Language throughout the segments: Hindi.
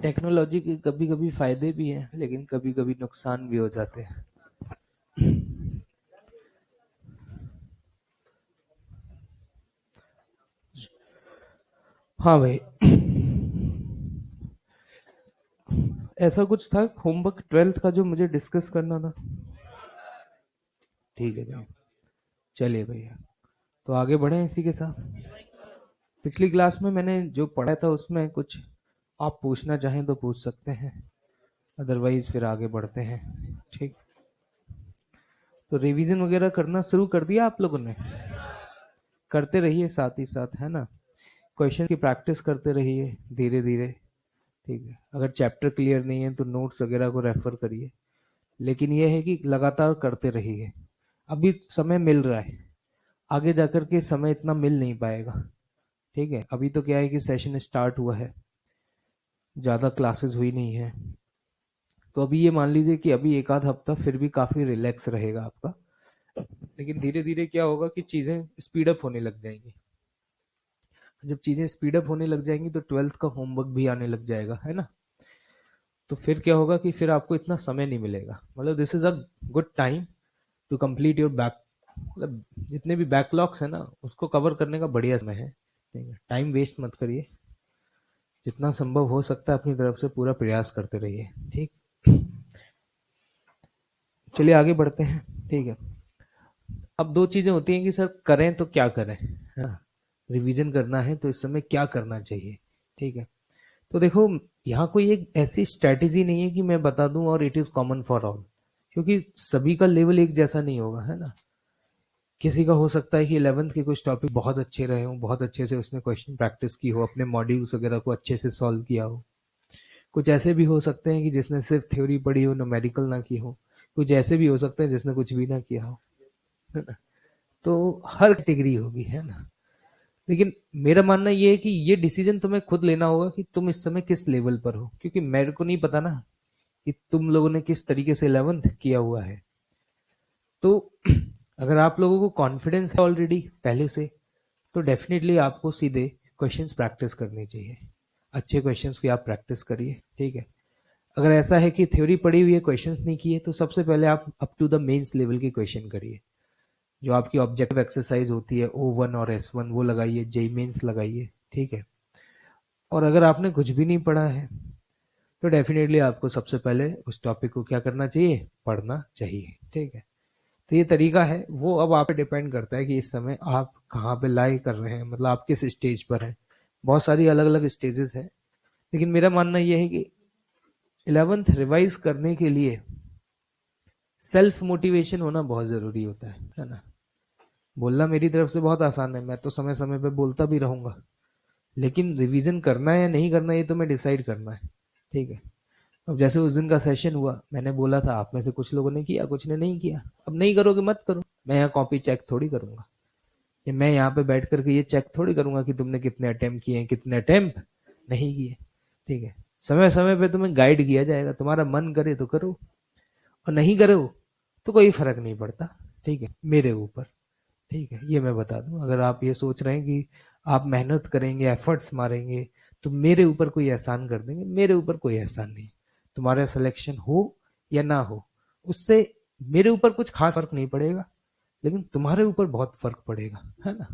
टेक्नोलॉजी के कभी कभी फायदे भी हैं लेकिन कभी कभी नुकसान भी हो जाते हैं। हाँ भाई, ऐसा कुछ था होमवर्क 12th का जो मुझे डिस्कस करना था। ठीक है भाई, चलिए भैया, तो आगे बढ़े इसी के साथ। पिछली क्लास में मैंने जो पढ़ा था उसमें कुछ आप पूछना चाहें तो पूछ सकते हैं, अदरवाइज फिर आगे बढ़ते हैं। ठीक, तो रिवीजन वगैरह करना शुरू कर दिया आप लोगों ने? करते रहिए साथ ही साथ, है ना। क्वेश्चन की प्रैक्टिस करते रहिए धीरे धीरे। ठीक है, अगर चैप्टर क्लियर नहीं है तो नोट्स वगैरह को रेफर करिए, लेकिन यह है कि लगातार करते रहिए। अभी समय मिल रहा है, आगे जाकर के समय इतना मिल नहीं पाएगा। ठीक है, अभी तो क्या है कि सेशन स्टार्ट हुआ है, ज़्यादा क्लासेस हुई नहीं है, तो अभी ये मान लीजिए कि अभी एक आध हफ्ता फिर भी काफ़ी रिलैक्स रहेगा आपका। लेकिन धीरे धीरे क्या होगा कि चीज़ें स्पीड अप होने लग जाएंगी। जब चीज़ें स्पीड अप होने लग जाएंगी तो 12th का होमवर्क भी आने लग जाएगा, है ना। तो फिर क्या होगा कि फिर आपको इतना समय नहीं मिलेगा, मतलब this is a good time to complete your back, मतलब जितने भी बैकलॉग्स है ना उसको कवर करने का बढ़िया समय है। ठीक है, टाइम वेस्ट मत करिए, जितना संभव हो सकता है अपनी तरफ से पूरा प्रयास करते रहिए। ठीक, चलिए आगे बढ़ते हैं। ठीक है, अब दो चीजें होती हैं कि सर करें तो क्या करें, है ना। रिवीजन करना है तो इस समय क्या करना चाहिए। ठीक है, तो देखो, यहाँ कोई एक ऐसी स्ट्रेटेजी नहीं है कि मैं बता दूं और it is common for all, क्योंकि सभी का लेवल एक जैसा नहीं होगा, है ना। किसी का हो सकता है कि 11th के कुछ टॉपिक बहुत अच्छे रहे हों, बहुत अच्छे से उसने क्वेश्चन प्रैक्टिस की हो, अपने मॉड्यूल्स वगैरह को अच्छे से सॉल्व किया हो। कुछ ऐसे भी हो सकते हैं कि जिसने सिर्फ थ्योरी पढ़ी हो, न्यूमेरिकल ना की हो। कुछ ऐसे भी हो सकते हैं जिसने कुछ भी ना किया हो, है ना। तो हर कैटेगरी होगी, है ना। लेकिन मेरा मानना ये है कि ये डिसीजन तुम्हें खुद लेना होगा कि तुम इस समय किस लेवल पर हो, क्योंकि मेरे को नहीं पता ना कि तुम लोगों ने किस तरीके से 11th किया हुआ है। तो अगर आप लोगों को कॉन्फिडेंस है ऑलरेडी पहले से, तो डेफिनेटली आपको सीधे क्वेश्चंस प्रैक्टिस करनी चाहिए। अच्छे क्वेश्चंस की आप प्रैक्टिस करिए। ठीक है, अगर ऐसा है कि थ्योरी पढ़ी हुई है, क्वेश्चंस नहीं किए, तो सबसे पहले आप up to the mains level के क्वेश्चन करिए। जो आपकी ऑब्जेक्टिव एक्सरसाइज होती है O1 और S1 वो लगाइए, जेई मेंस लगाइए। ठीक है, और अगर आपने कुछ भी नहीं पढ़ा है तो डेफिनेटली आपको सबसे पहले उस टॉपिक को क्या करना चाहिए, पढ़ना चाहिए। ठीक है, तो ये तरीका है, वो अब आप पे डिपेंड करता है कि इस समय आप कहाँ पे लाई कर रहे हैं, मतलब आप किस स्टेज पर हैं। बहुत सारी अलग अलग स्टेजेस हैं, लेकिन मेरा मानना यह है कि 11th रिवाइज करने के लिए सेल्फ मोटिवेशन होना बहुत जरूरी होता है ना। बोलना मेरी तरफ से बहुत आसान है, मैं तो समय समय पे बोलता भी रहूंगा, लेकिन रिवीजन करना है या नहीं करना ये तो मैं डिसाइड करना है। ठीक है, अब जैसे उस दिन का सेशन हुआ, मैंने बोला था, आप में से कुछ लोगों ने किया, कुछ ने नहीं किया। अब नहीं करोगे मत करो, मैं यहाँ कॉपी चेक थोड़ी करूंगा, या मैं यहाँ पे बैठ करके ये चेक थोड़ी करूंगा कि तुमने कितने अटेम्प्ट किए हैं, कितने अटेम्प्ट नहीं किए। ठीक है, समय समय पे तुम्हें गाइड किया जाएगा, तुम्हारा मन करे तो करो और नहीं करो तो कोई फर्क नहीं पड़ता। ठीक है, मेरे ऊपर। ठीक है, ये मैं बता दूं, अगर आप ये सोच रहे हैं कि आप मेहनत करेंगे, एफर्ट्स मारेंगे, तो मेरे ऊपर कोई एहसान कर देंगे, मेरे ऊपर कोई एहसान नहीं। तुम्हारा सिलेक्शन हो या ना हो, उससे मेरे ऊपर कुछ खास फर्क नहीं पड़ेगा, लेकिन तुम्हारे ऊपर बहुत फर्क पड़ेगा, है ना।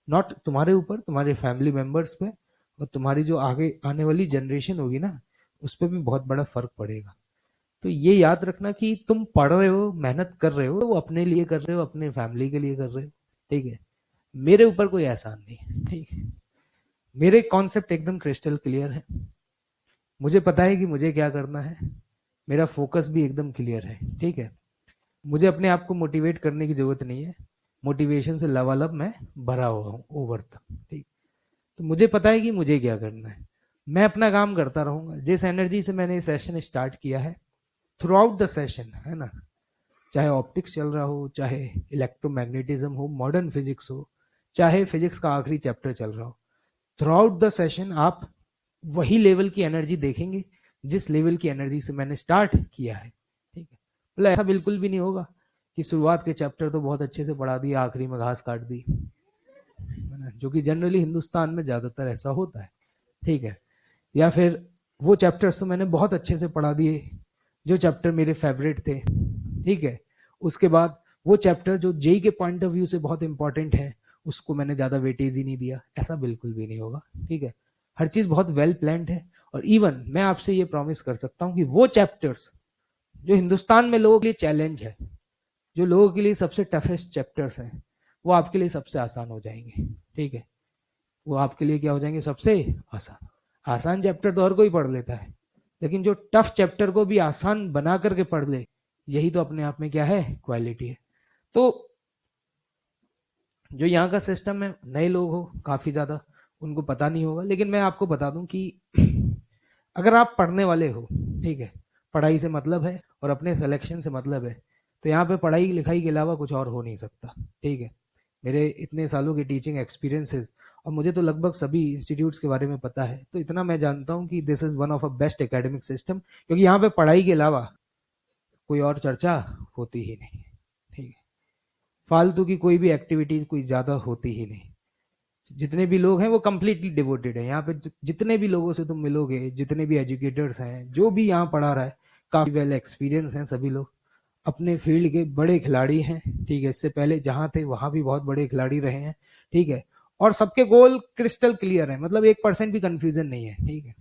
नॉट तुम्हारे ऊपर, तुम्हारे फैमिली मेंबर्स पे, और तुम्हारी जो आगे आने वाली जनरेशन होगी ना, उस पर भी बहुत बड़ा फर्क पड़ेगा। तो ये याद रखना कि तुम पढ़ रहे हो, मेहनत कर रहे हो, वो अपने लिए कर रहे हो, अपने फैमिली के लिए कर रहे हो। ठीक है, मेरे ऊपर कोई एहसान नहीं। ठीक है, मेरे कॉन्सेप्ट एकदम क्रिस्टल क्लियर है, मुझे पता है कि मुझे क्या करना है, मेरा फोकस भी एकदम क्लियर है। ठीक है, मुझे अपने आप को मोटिवेट करने की जरूरत नहीं है, मोटिवेशन से लबालब मैं भरा हुआ हूँ ओवर तक। ठीक, तो मुझे पता है कि मुझे क्या करना है, मैं अपना काम करता रहूंगा जिस एनर्जी से मैंने सेशन स्टार्ट किया है, थ्रू आउट द सेशन, है ना। चाहे ऑप्टिक्स चल रहा हो, चाहे इलेक्ट्रोमैग्नेटिज्म हो, मॉडर्न फिजिक्स हो, चाहे फिजिक्स का आखिरी चैप्टर चल रहा हो, थ्रू आउट द सेशन आप वही लेवल की एनर्जी देखेंगे जिस लेवल की एनर्जी से मैंने स्टार्ट किया है। ठीक है, मतलब ऐसा बिल्कुल भी नहीं होगा कि शुरुआत के चैप्टर तो बहुत अच्छे से पढ़ा दिया, आखिरी में घास काट दी, है ना, जो कि जनरली हिंदुस्तान में ज्यादातर ऐसा होता है। ठीक है, या फिर वो चैप्टर्स तो मैंने बहुत अच्छे से पढ़ा दिए जो चैप्टर मेरे फेवरेट थे, ठीक है। उसके बाद वो चैप्टर जो जेई के पॉइंट ऑफ व्यू से बहुत इंपॉर्टेंट है उसको मैंने ज़्यादा वेटेज ही नहीं दिया, ऐसा बिल्कुल भी नहीं होगा, ठीक है। हर चीज़ बहुत वेल प्लान्ड है। और इवन मैं आपसे ये प्रॉमिस कर सकता हूँ कि वो चैप्टर्स जो हिंदुस्तान में लोगों के लिए चैलेंज है, जो लोगों के लिए सबसे टफेस्ट चैप्टर्स हैं, वो आपके लिए सबसे आसान हो जाएंगे, ठीक है। वो आपके लिए क्या हो जाएंगे, सबसे आसान। आसान चैप्टर तो हर कोई पढ़ लेता है, लेकिन जो टफ चैप्टर को भी आसान बना करके पढ़ ले, यही तो अपने आप में क्या है, क्वालिटी है। तो जो यहाँ का सिस्टम है, नए लोग हो काफी ज्यादा, उनको पता नहीं होगा, लेकिन मैं आपको बता दूं कि अगर आप पढ़ने वाले हो, ठीक है, पढ़ाई से मतलब है और अपने सिलेक्शन से मतलब है, तो यहाँ पे पढ़ाई लिखाई के अलावा कुछ और हो नहीं सकता, ठीक है। मेरे इतने सालों के टीचिंग एक्सपीरियंसेस और मुझे तो लगभग सभी इंस्टीट्यूट्स के बारे में पता है, तो इतना मैं जानता हूँ कि this is one of a best academic system, क्योंकि यहाँ पे पढ़ाई के अलावा कोई और चर्चा होती ही नहीं, ठीक है। फालतू की कोई भी एक्टिविटीज कोई ज्यादा होती ही नहीं। जितने भी लोग हैं वो कंप्लीटली डिवोटेड है यहाँ पे, जितने भी लोगों से तुम मिलोगे, जितने भी एजुकेटर्स हैं, जो भी यहाँ पढ़ा रहा है, काफी वेल एक्सपीरियंस हैं सभी लोग, अपने फील्ड के बड़े खिलाड़ी हैं, ठीक है। इससे पहले जहां थे वहां भी बहुत बड़े खिलाड़ी रहे हैं, ठीक है। और सबके गोल क्रिस्टल क्लियर है, मतलब 1% भी कंफ्यूजन नहीं है, ठीक है।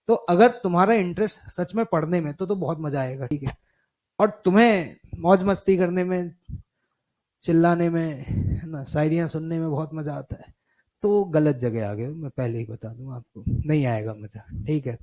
तो अगर तुम्हारा इंटरेस्ट सच में पढ़ने में तो बहुत मजा आएगा, ठीक है। और तुम्हें मौज मस्ती करने में, चिल्लाने में, है ना, शायरियां सुनने में बहुत मजा आता है, तो गलत जगह आ गए हो, मैं पहले ही बता दूं आपको, नहीं आएगा मजा, ठीक है।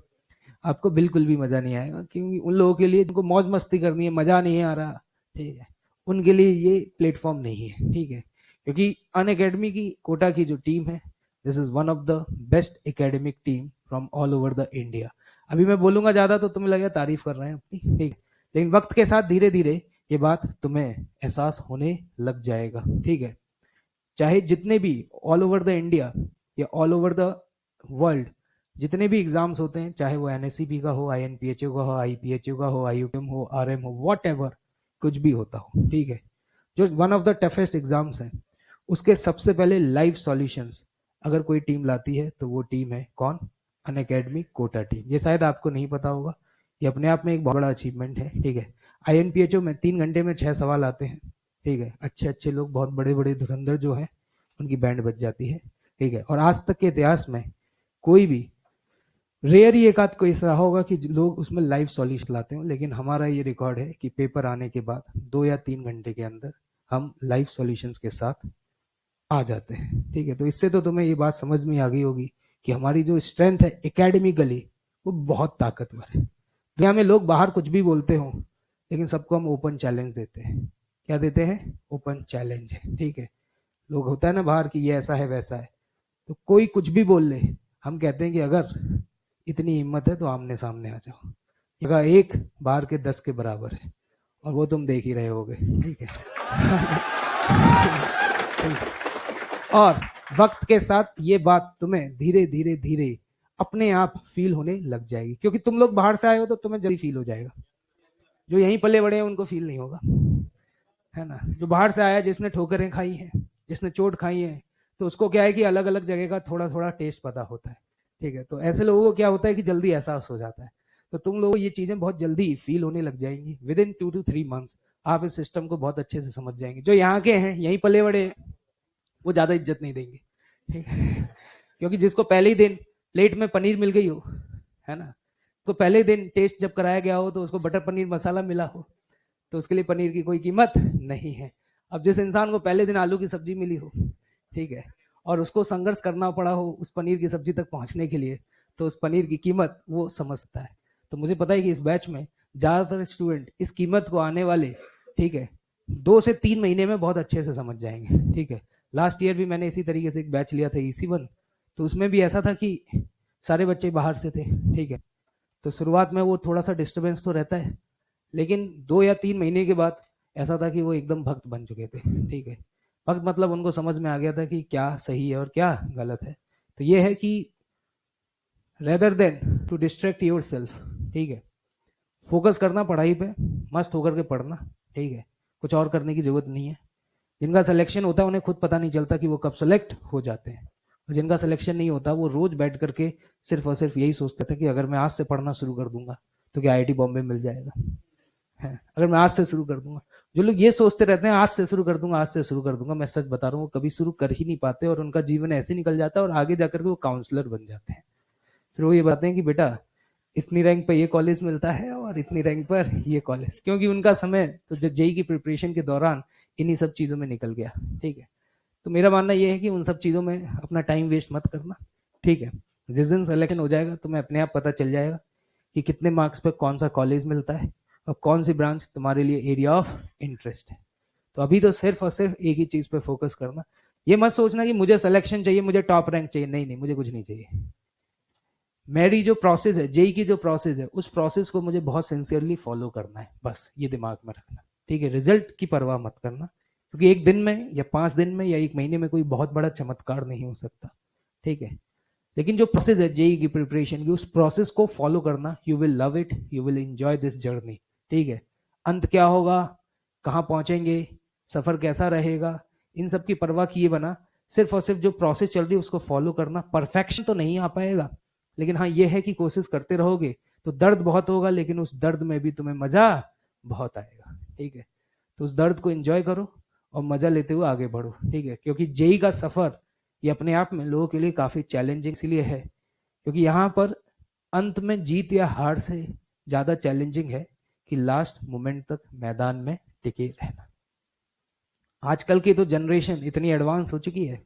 आपको बिल्कुल भी मजा नहीं आएगा, क्योंकि उन लोगों के लिए जिनको मौज मस्ती करनी है, मजा नहीं आ रहा, ठीक है, उनके लिए ये प्लेटफॉर्म नहीं है, ठीक है। क्योंकि अन अकेडमी की कोटा की जो टीम है, this is one of the best academic team from all over the India. अभी मैं बोलूंगा ज्यादा तो तुम्हें लगेगा तारीफ कर रहे हैं अपनी, ठीक है, लेकिन वक्त के साथ धीरे धीरे ये बात तुम्हें एहसास होने लग जाएगा, ठीक है। चाहे जितने भी ऑल ओवर द इंडिया या ऑल ओवर द वर्ल्ड जितने भी एग्जाम्स होते हैं, चाहे वो एनएससीपी का हो, आईएनपीएचयू का हो, आईपीएचयू का हो, आईयूएम हो, आरएम हो, वॉट एवर, कुछ भी होता हो, ठीक है, जो one of the toughest exams हैं, उसके सबसे पहले लाइव सॉल्यूशंस अगर कोई टीम लाती है तो वो टीम है कौन, अन अकेडमी कोटा टीम। ये शायद आपको नहीं पता होगा, ये अपने आप में एक बहुत बड़ा अचीवमेंट है, ठीक है। आईएनपीएचयू में 3 घंटे में 6 सवाल आते हैं, ठीक है। अच्छे अच्छे लोग, बहुत बड़े बड़े धुरंधर जो है, उनकी बैंड बज जाती है, ठीक है। और आज तक के इतिहास में कोई भी रेयर ही एक आध कोई ऐसा होगा कि लोग उसमें लाइव सॉल्यूशन लाते हो, लेकिन हमारा ये रिकॉर्ड है कि पेपर आने के बाद 2 या 3 घंटे के अंदर हम लाइव सॉल्यूशंस के साथ आ जाते हैं, ठीक है। तो इससे तो तुम्हें ये बात समझ में आ गई होगी कि हमारी जो स्ट्रेंथ है एकेडमिकली वो बहुत ताकतवर है। दुनिया में लोग बाहर कुछ भी बोलते हो, लेकिन सबको हम ओपन चैलेंज देते हैं। क्या देते हैं, ओपन चैलेंज है, ठीक है। लोग होता है ना बाहर कि ये ऐसा है वैसा है, तो कोई कुछ भी बोल ले, हम कहते हैं कि अगर इतनी हिम्मत है तो आमने सामने आ जाओ। जगह एक बाहर के 10 के बराबर है, और वो तुम देख ही रहे होगे, ठीक है। और वक्त के साथ ये बात तुम्हें धीरे धीरे धीरे अपने आप फील होने लग जाएगी, क्योंकि तुम लोग बाहर से आए हो तो तुम्हें जल्दी फील हो जाएगा। जो यहीं पले बड़े हैं उनको फील नहीं होगा, है ना। जो बाहर से आया, जिसने ठोकरें खाई हैं, जिसने चोट खाई है, तो उसको क्या है कि अलग अलग जगह का थोड़ा थोड़ा टेस्ट पता होता है, ठीक है। तो ऐसे लोगों को क्या होता है कि जल्दी एहसास हो जाता है। तो तुम लोगों को ये चीजें बहुत जल्दी फील होने लग जाएंगी, विद इन 2 to 3 months आप इस सिस्टम को बहुत अच्छे से समझ जाएंगे। जो यहाँ के हैं, यहीं पले बड़े हैं, वो ज्यादा इज्जत नहीं देंगे, ठीक है। क्योंकि जिसको पहले ही दिन प्लेट में पनीर मिल गई हो, है ना, तो पहले दिन टेस्ट जब कराया गया हो तो उसको बटर पनीर मसाला मिला हो, तो उसके लिए पनीर की कोई कीमत नहीं है। अब जिस इंसान को पहले दिन आलू की सब्जी मिली हो, ठीक है, और उसको संघर्ष करना पड़ा हो उस पनीर की सब्जी तक पहुंचने के लिए, तो उस पनीर की कीमत वो समझता है। तो मुझे पता है कि इस बैच में ज्यादातर स्टूडेंट इस कीमत को आने वाले, ठीक है, 2 से 3 महीने में बहुत अच्छे से समझ जाएंगे, ठीक है। लास्ट ईयर भी मैंने इसी तरीके से एक बैच लिया था EC1, तो उसमें भी ऐसा था कि सारे बच्चे बाहर से थे, ठीक है। तो शुरुआत में वो थोड़ा सा डिस्टर्बेंस तो रहता है, लेकिन 2 या 3 महीने के बाद ऐसा था कि वो एकदम भक्त बन चुके थे, ठीक है। भक्त मतलब उनको समझ में आ गया था कि क्या सही है और क्या गलत है। तो ये है कि rather than to distract yourself, ठीक है, फोकस करना पढ़ाई पे, मस्त होकर के पढ़ना, ठीक है, कुछ और करने की जरूरत नहीं है। जिनका सिलेक्शन होता है उन्हें खुद पता नहीं चलता कि वो कब सेलेक्ट हो जाते हैं, और जिनका सिलेक्शन नहीं होता वो रोज बैठ करके सिर्फ और सिर्फ यही सोचते थे कि अगर मैं आज से पढ़ना शुरू कर दूंगा तो क्या आईआईटी बॉम्बे मिल जाएगा, है अगर मैं आज से शुरू कर दूंगा। जो लोग ये सोचते रहते हैं आज से शुरू कर दूंगा, आज से शुरू कर दूंगा, मैं सच बता रहा हूँ वो कभी शुरू कर ही नहीं पाते और उनका जीवन ऐसे निकल जाता है और आगे जाकर के वो काउंसलर बन जाते हैं। फिर वो ये बताते हैं कि बेटा इतनी रैंक पर ये कॉलेज मिलता है और इतनी रैंक पर ये कॉलेज, क्योंकि उनका समय तो जब जेई की प्रिपरेशन के दौरान इन्हीं सब चीज़ों में निकल गया। ठीक है, तो मेरा मानना ये है कि उन सब चीज़ों में अपना टाइम वेस्ट मत करना। ठीक है, जिस दिन सिलेक्शन हो जाएगा तो मैं अपने आप पता चल जाएगा कि कितने मार्क्स पे कौन सा कॉलेज मिलता है और कौन सी ब्रांच तुम्हारे लिए एरिया ऑफ इंटरेस्ट है। तो अभी तो सिर्फ और सिर्फ एक ही चीज़ पे फोकस करना। ये मत सोचना कि मुझे सिलेक्शन चाहिए, मुझे टॉप रैंक चाहिए, नहीं नहीं, मुझे कुछ नहीं चाहिए। मेरी जो प्रोसेस है, जेई की जो प्रोसेस है, उस प्रोसेस को मुझे बहुत सिंसियरली फॉलो करना है, बस ये दिमाग में रखना। ठीक है, रिजल्ट की परवाह मत करना, क्योंकि एक दिन में या 5 दिन में या 1 महीने में कोई बहुत बड़ा चमत्कार नहीं हो सकता। ठीक है, लेकिन जो प्रोसेस है जेई की प्रिपरेशन की, उस प्रोसेस को फॉलो करना, you will love it, you will enjoy this journey. ठीक है, अंत क्या होगा, कहाँ पहुंचेंगे, सफर कैसा रहेगा, इन सब की परवाह किए बना सिर्फ और सिर्फ जो प्रोसेस चल रही है उसको फॉलो करना। परफेक्शन तो नहीं आ पाएगा, लेकिन हाँ ये है कि कोशिश करते रहोगे तो दर्द बहुत होगा, लेकिन उस दर्द में भी तुम्हें मजा बहुत आएगा। ठीक है, तो उस दर्द को एंजॉय करो और मजा लेते हुए आगे बढ़ो। ठीक है, क्योंकि जेई का सफर ये अपने आप में लोगों के लिए काफी चैलेंजिंग इसलिए है क्योंकि यहाँ पर अंत में जीत या हार से ज्यादा चैलेंजिंग है कि लास्ट मोमेंट तक मैदान में टिके रहना। आजकल की तो जनरेशन इतनी एडवांस हो चुकी है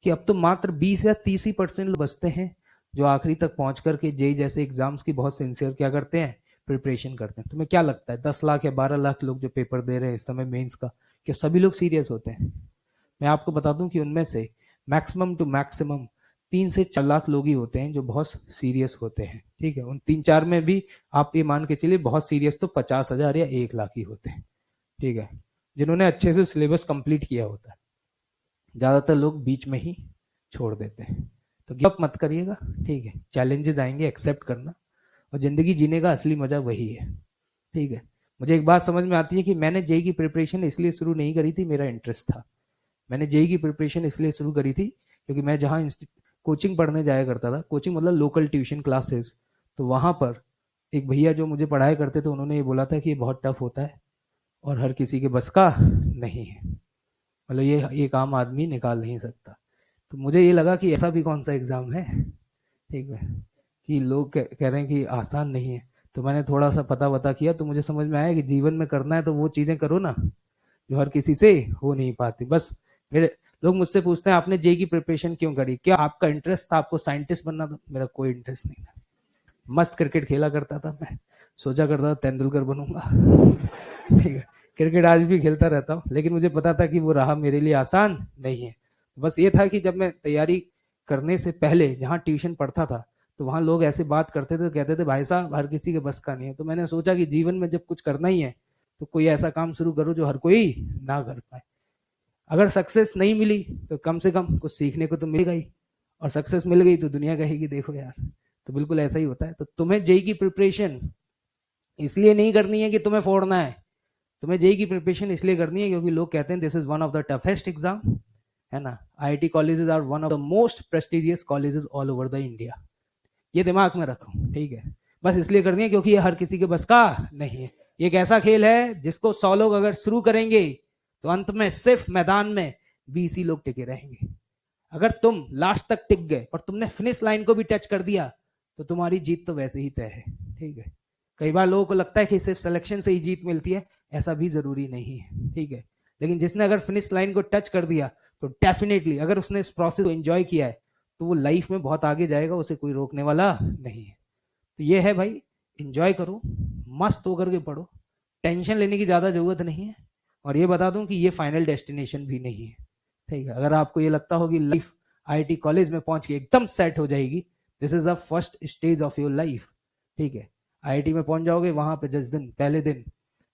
कि अब तो मात्र 20 या 30% लोग बचते हैं जो आखिरी तक पहुंच करके जेई जैसे एग्जाम्स की बहुत सिंसियर क्या करते हैं, प्रिपरेशन करते हैं। तुम्हें क्या लगता है 10 लाख या 12 लाख लोग जो पेपर दे रहे हैं इस समय मेंस का, क्या सभी लोग सीरियस होते हैं? मैं आपको बता दूं कि उनमें से मैक्सिमम टू मैक्सिमम 3 से 4 लाख लोग ही होते हैं जो बहुत सीरियस होते हैं। ठीक है, उन 3-4 में भी आप ये मान के चलिए बहुत सीरियस तो 50,000 या 1 लाख ही होते हैं। ठीक है, जिन्होंने अच्छे से सिलेबस कंप्लीट किया होता है। ज़्यादातर लोग बीच में ही छोड़ देते हैं। तो गिव अप मत करिएगा। ठीक है, चैलेंजेस आएंगे, एक्सेप्ट करना, और ज़िंदगी जीने का असली मज़ा वही है। ठीक है, मुझे एक बात समझ में आती है कि मैंने जेई की प्रिपरेशन इसलिए शुरू नहीं करी थी, मेरा इंटरेस्ट था। मैंने जेई की प्रिपरेशन इसलिए शुरू करी थी क्योंकि मैं जहाँ कोचिंग पढ़ने जाया करता था, कोचिंग मतलब लोकल ट्यूशन क्लासेस, तो वहाँ पर एक भैया जो मुझे पढ़ाया करते थे उन्होंने ये बोला था कि ये बहुत टफ होता है और हर किसी के बस का नहीं है, मतलब ये एक आम आदमी निकाल नहीं सकता। तो मुझे ये लगा कि ऐसा भी कौन सा एग्ज़ाम है, ठीक है, कि लोग कह रहे हैं कि आसान नहीं है। तो मैंने थोड़ा सा पता वता किया तो मुझे समझ में आया कि जीवन में करना है तो वो चीज़ें करो ना जो हर किसी से हो नहीं पाती। बस मेरे लोग मुझसे पूछते हैं आपने जेई की प्रिपरेशन क्यों करी, क्या आपका इंटरेस्ट था, आपको साइंटिस्ट बनना था? मेरा कोई इंटरेस्ट नहीं था। मस्त क्रिकेट खेला करता था मैं, सोचा करता था तेंदुलकर बनूंगा। ठीक है, क्रिकेट आज भी खेलता रहता हूँ, लेकिन मुझे पता था कि वो राह मेरे लिए आसान नहीं है। बस ये था कि जब मैं तैयारी करने से पहले जहाँ ट्यूशन पढ़ता था तो वहाँ लोग ऐसे बात करते थे, कहते थे भाई साहब हर किसी के बस का नहीं है। तो मैंने सोचा कि जीवन में जब कुछ करना ही है तो कोई ऐसा काम शुरू करो जो हर कोई ना कर पाए। अगर सक्सेस नहीं मिली तो कम से कम कुछ सीखने को तो मिलेगा ही, और सक्सेस मिल गई तो दुनिया कहेगी देखो यार। तो बिल्कुल ऐसा ही होता है। तो तुम्हें जेई की प्रिपरेशन इसलिए नहीं करनी है कि तुम्हें फोड़ना है, तुम्हें जेई की प्रिपरेशन इसलिए करनी है क्योंकि लोग कहते हैं this is one of the toughest exam, है ना। IIT colleges are one of the most prestigious colleges all over the India. ये दिमाग में रखो। ठीक है, बस इसलिए करनी है क्योंकि ये हर किसी के बस का नहीं है। ये एक ऐसा खेल है जिसको 100 लोग अगर शुरू करेंगे तो अंत में सिर्फ मैदान में 20 ही लोग टिके रहेंगे। अगर तुम लास्ट तक टिक गए और तुमने फिनिश लाइन को भी टच कर दिया तो तुम्हारी जीत तो वैसे ही तय है। ठीक है, कई बार लोगों को लगता है कि सिर्फ सिलेक्शन से ही जीत मिलती है, ऐसा भी जरूरी नहीं है। ठीक है, लेकिन जिसने अगर फिनिश लाइन को टच कर दिया तो डेफिनेटली अगर उसने इस प्रोसेस को एंजॉय किया है तो वो लाइफ में बहुत आगे जाएगा, उसे कोई रोकने वाला नहीं है। तो ये है भाई, एंजॉय करो, मस्त होकर के पढ़ो, टेंशन लेने की ज्यादा जरूरत नहीं है। और ये बता दूं कि ये फाइनल डेस्टिनेशन भी नहीं है। ठीक है, अगर आपको ये लगता हो कि लाइफ आईआईटी कॉलेज में पहुंच के एकदम सेट हो जाएगी, this is the first stage of your life. ठीक है, आईआईटी में पहुंच जाओगे, वहां पे जिस दिन पहले दिन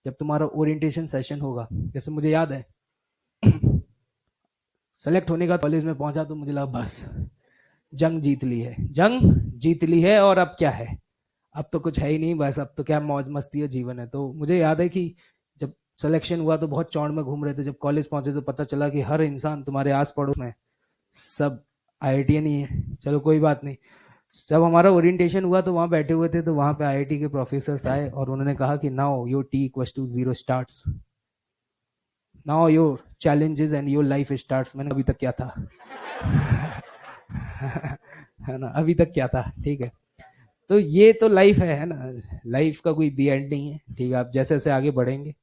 जब तुम्हारा ओरिएंटेशन सेशन होगा, जैसे मुझे याद है सेलेक्ट होने का कॉलेज में पहुंचा तो मुझे लगा बस जंग जीत ली है, जंग जीत ली है और अब क्या है, अब तो कुछ है ही नहीं, बस अब तो क्या मौज मस्ती है, जीवन है। तो मुझे याद है कि जब सिलेक्शन हुआ तो बहुत चौड़ में घूम रहे थे, जब कॉलेज पहुंचे तो पता चला कि हर इंसान तुम्हारे आस पड़ोस में सब IITian ही है, चलो कोई बात नहीं। जब हमारा ओरिएंटेशन हुआ तो वहाँ बैठे हुए थे, तो वहाँ पे IIT के प्रोफेसर आए और उन्होंने कहा कि now your T=0 starts, now your challenges and your life starts. मैंने अभी तक क्या था है ना, अभी तक क्या था, ठीक है। तो ये तो लाइफ है ना, लाइफ का कोई दी एंड नहीं है, ठीक है। आप जैसे जैसे आगे बढ़ेंगे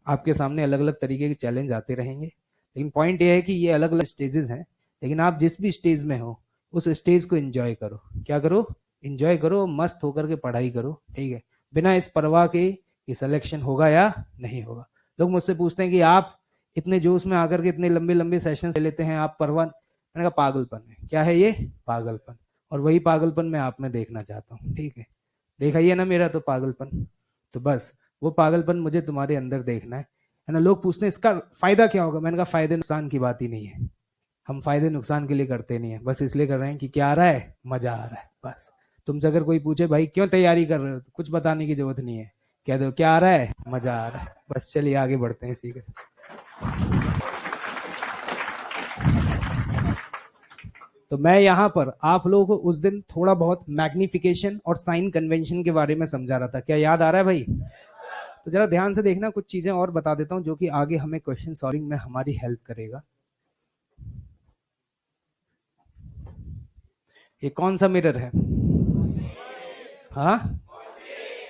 आपके सामने अलग अलग तरीके के चैलेंज आते रहेंगे, लेकिन पॉइंट ये है कि ये अलग अलग स्टेजेस हैं, लेकिन आप जिस भी स्टेज में हो उस स्टेज को एंजॉय करो। क्या करो? एंजॉय करो, मस्त होकर के पढ़ाई करो, ठीक है, बिना इस परवाह के कि सिलेक्शन होगा या नहीं होगा। लोग मुझसे पूछते हैं कि आप इतने जोश में आकर के इतने लंबे लंबे सेशन ले लेते हैं, आप परवाह। मैंने कहा पागलपन है। क्या है ये? पागलपन। और वही पागलपन मैं आप में देखना चाहता हूँ, ठीक है। देखा ही है ना मेरा तो पागलपन, तो बस वो पागलपन मुझे तुम्हारे अंदर देखना है ना। लोग पूछते हैं इसका फायदा क्या होगा, मैंने कहा फायदे नुकसान की बात ही नहीं है। हम फायदे नुकसान के लिए करते नहीं है, बस इसलिए कर रहे हैं कि क्या आ रहा है, मजा आ रहा है, बस। तुमसे अगर कोई पूछे भाई क्यों तैयारी कर रहे हो, तो कुछ बताने की जरूरत नहीं है, कह दो क्या आ रहा है, मजा आ रहा है, बस। चलिए आगे बढ़ते हैं इसी के साथ। तो मैं यहाँ पर आप लोगों को उस दिन थोड़ा बहुत मैग्निफिकेशन और साइन कन्वेंशन के बारे में समझा रहा था, क्या याद आ रहा है भाई? तो जरा ध्यान से देखना, कुछ चीजें और बता देता हूं जो कि आगे हमें क्वेश्चन सॉल्विंग में हमारी हेल्प करेगा। ये कौन सा मिरर है? हाँ,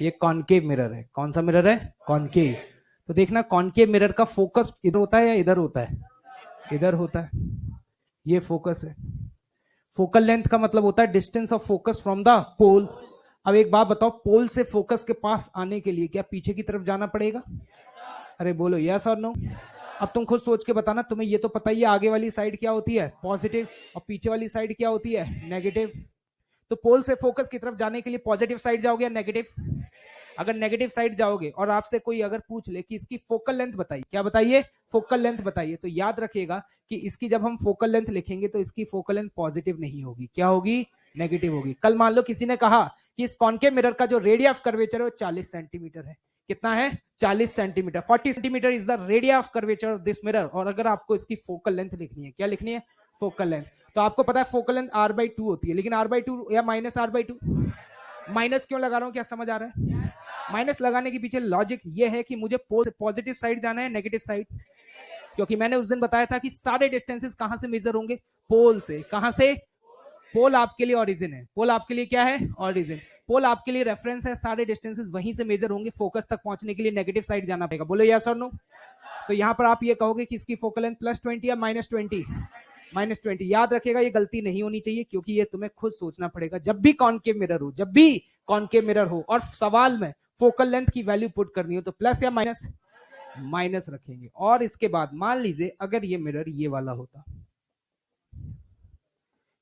ये कॉनकेव मिरर है। कौन सा मिरर है? कॉनकेव। तो देखना, कॉनकेव मिरर का फोकस इधर होता है या इधर होता है? इधर होता है। ये फोकस है। फोकल लेंथ का मतलब होता है distance of focus from the pole. अब एक बात बताओ, पोल से फोकस के पास आने के लिए क्या पीछे की तरफ जाना पड़ेगा? अरे बोलो यस और नो। अब तुम खुद सोच के बताना, तुम्हें ये तो पता ही है आगे वाली साइड क्या होती है, पॉजिटिव, और पीछे वाली साइड क्या होती है, नेगेटिव। तो पोल से फोकस की तरफ जाने के लिए पॉजिटिव साइड जाओगे या नेगेटिव? अगर नेगेटिव साइड जाओगे और आपसे कोई अगर पूछ ले कि इसकी फोकल लेंथ बताइए, क्या बताइए? फोकल लेंथ बताइए, तो याद रखिएगा कि इसकी जब हम फोकल लेंथ लिखेंगे तो इसकी फोकल लेंथ पॉजिटिव नहीं होगी, क्या होगी? नेगेटिव होगी। कल मान लो किसी ने कहा कि इस कॉनकेव मिरर का जो रेडिया ऑफ कर्वेचर है वो 40 सेंटीमीटर है। कितना है? 40 centimetre. 40 centimetre is the radii of curvature of this mirror. और अगर आपको इसकी फोकल लेंथ लिखनी है, क्या लिखनी है? Focal length. तो आपको पता है फोकल लेंथ r/2 होती है, लेकिन r/2 या -r/2, माइनस क्यों लगा रहा हूं, क्या समझ आ रहा है? माइनस लगाने के पीछे लॉजिक ये है कि मुझे पोल से पॉजिटिव साइड जाना है, नेगेटिव साइड। क्योंकि मैंने उस दिन बताया था कि सारे डिस्टेंसेस कहां से मेजर होंगे? पोल से। कहां से? पोल आपके लिए ओरिजिन है। पोल आपके लिए क्या है? ओरिजिन। पोल आपके लिए रेफरेंस है, सारे डिस्टेंसेस वहीं से मेजर होंगे। फोकस तक पहुंचने के लिए नेगेटिव साइड जाना पड़ेगा। बोलो यस और नो। तो यहां पर आप ये कहोगे कि इसकी फोकल लेंथ +20 या -20? -20। याद रखेगा, ये गलती नहीं होनी चाहिए, क्योंकि ये तुम्हें खुद सोचना पड़ेगा जब भी कॉनकेव मिरर हो, जब भी कॉनकेव मिरर हो और सवाल में फोकल लेंथ की वैल्यू पुट करनी हो तो प्लस या माइनस? माइनस रखेंगे। और इसके बाद मान लीजिए अगर ये मिरर ये वाला होता,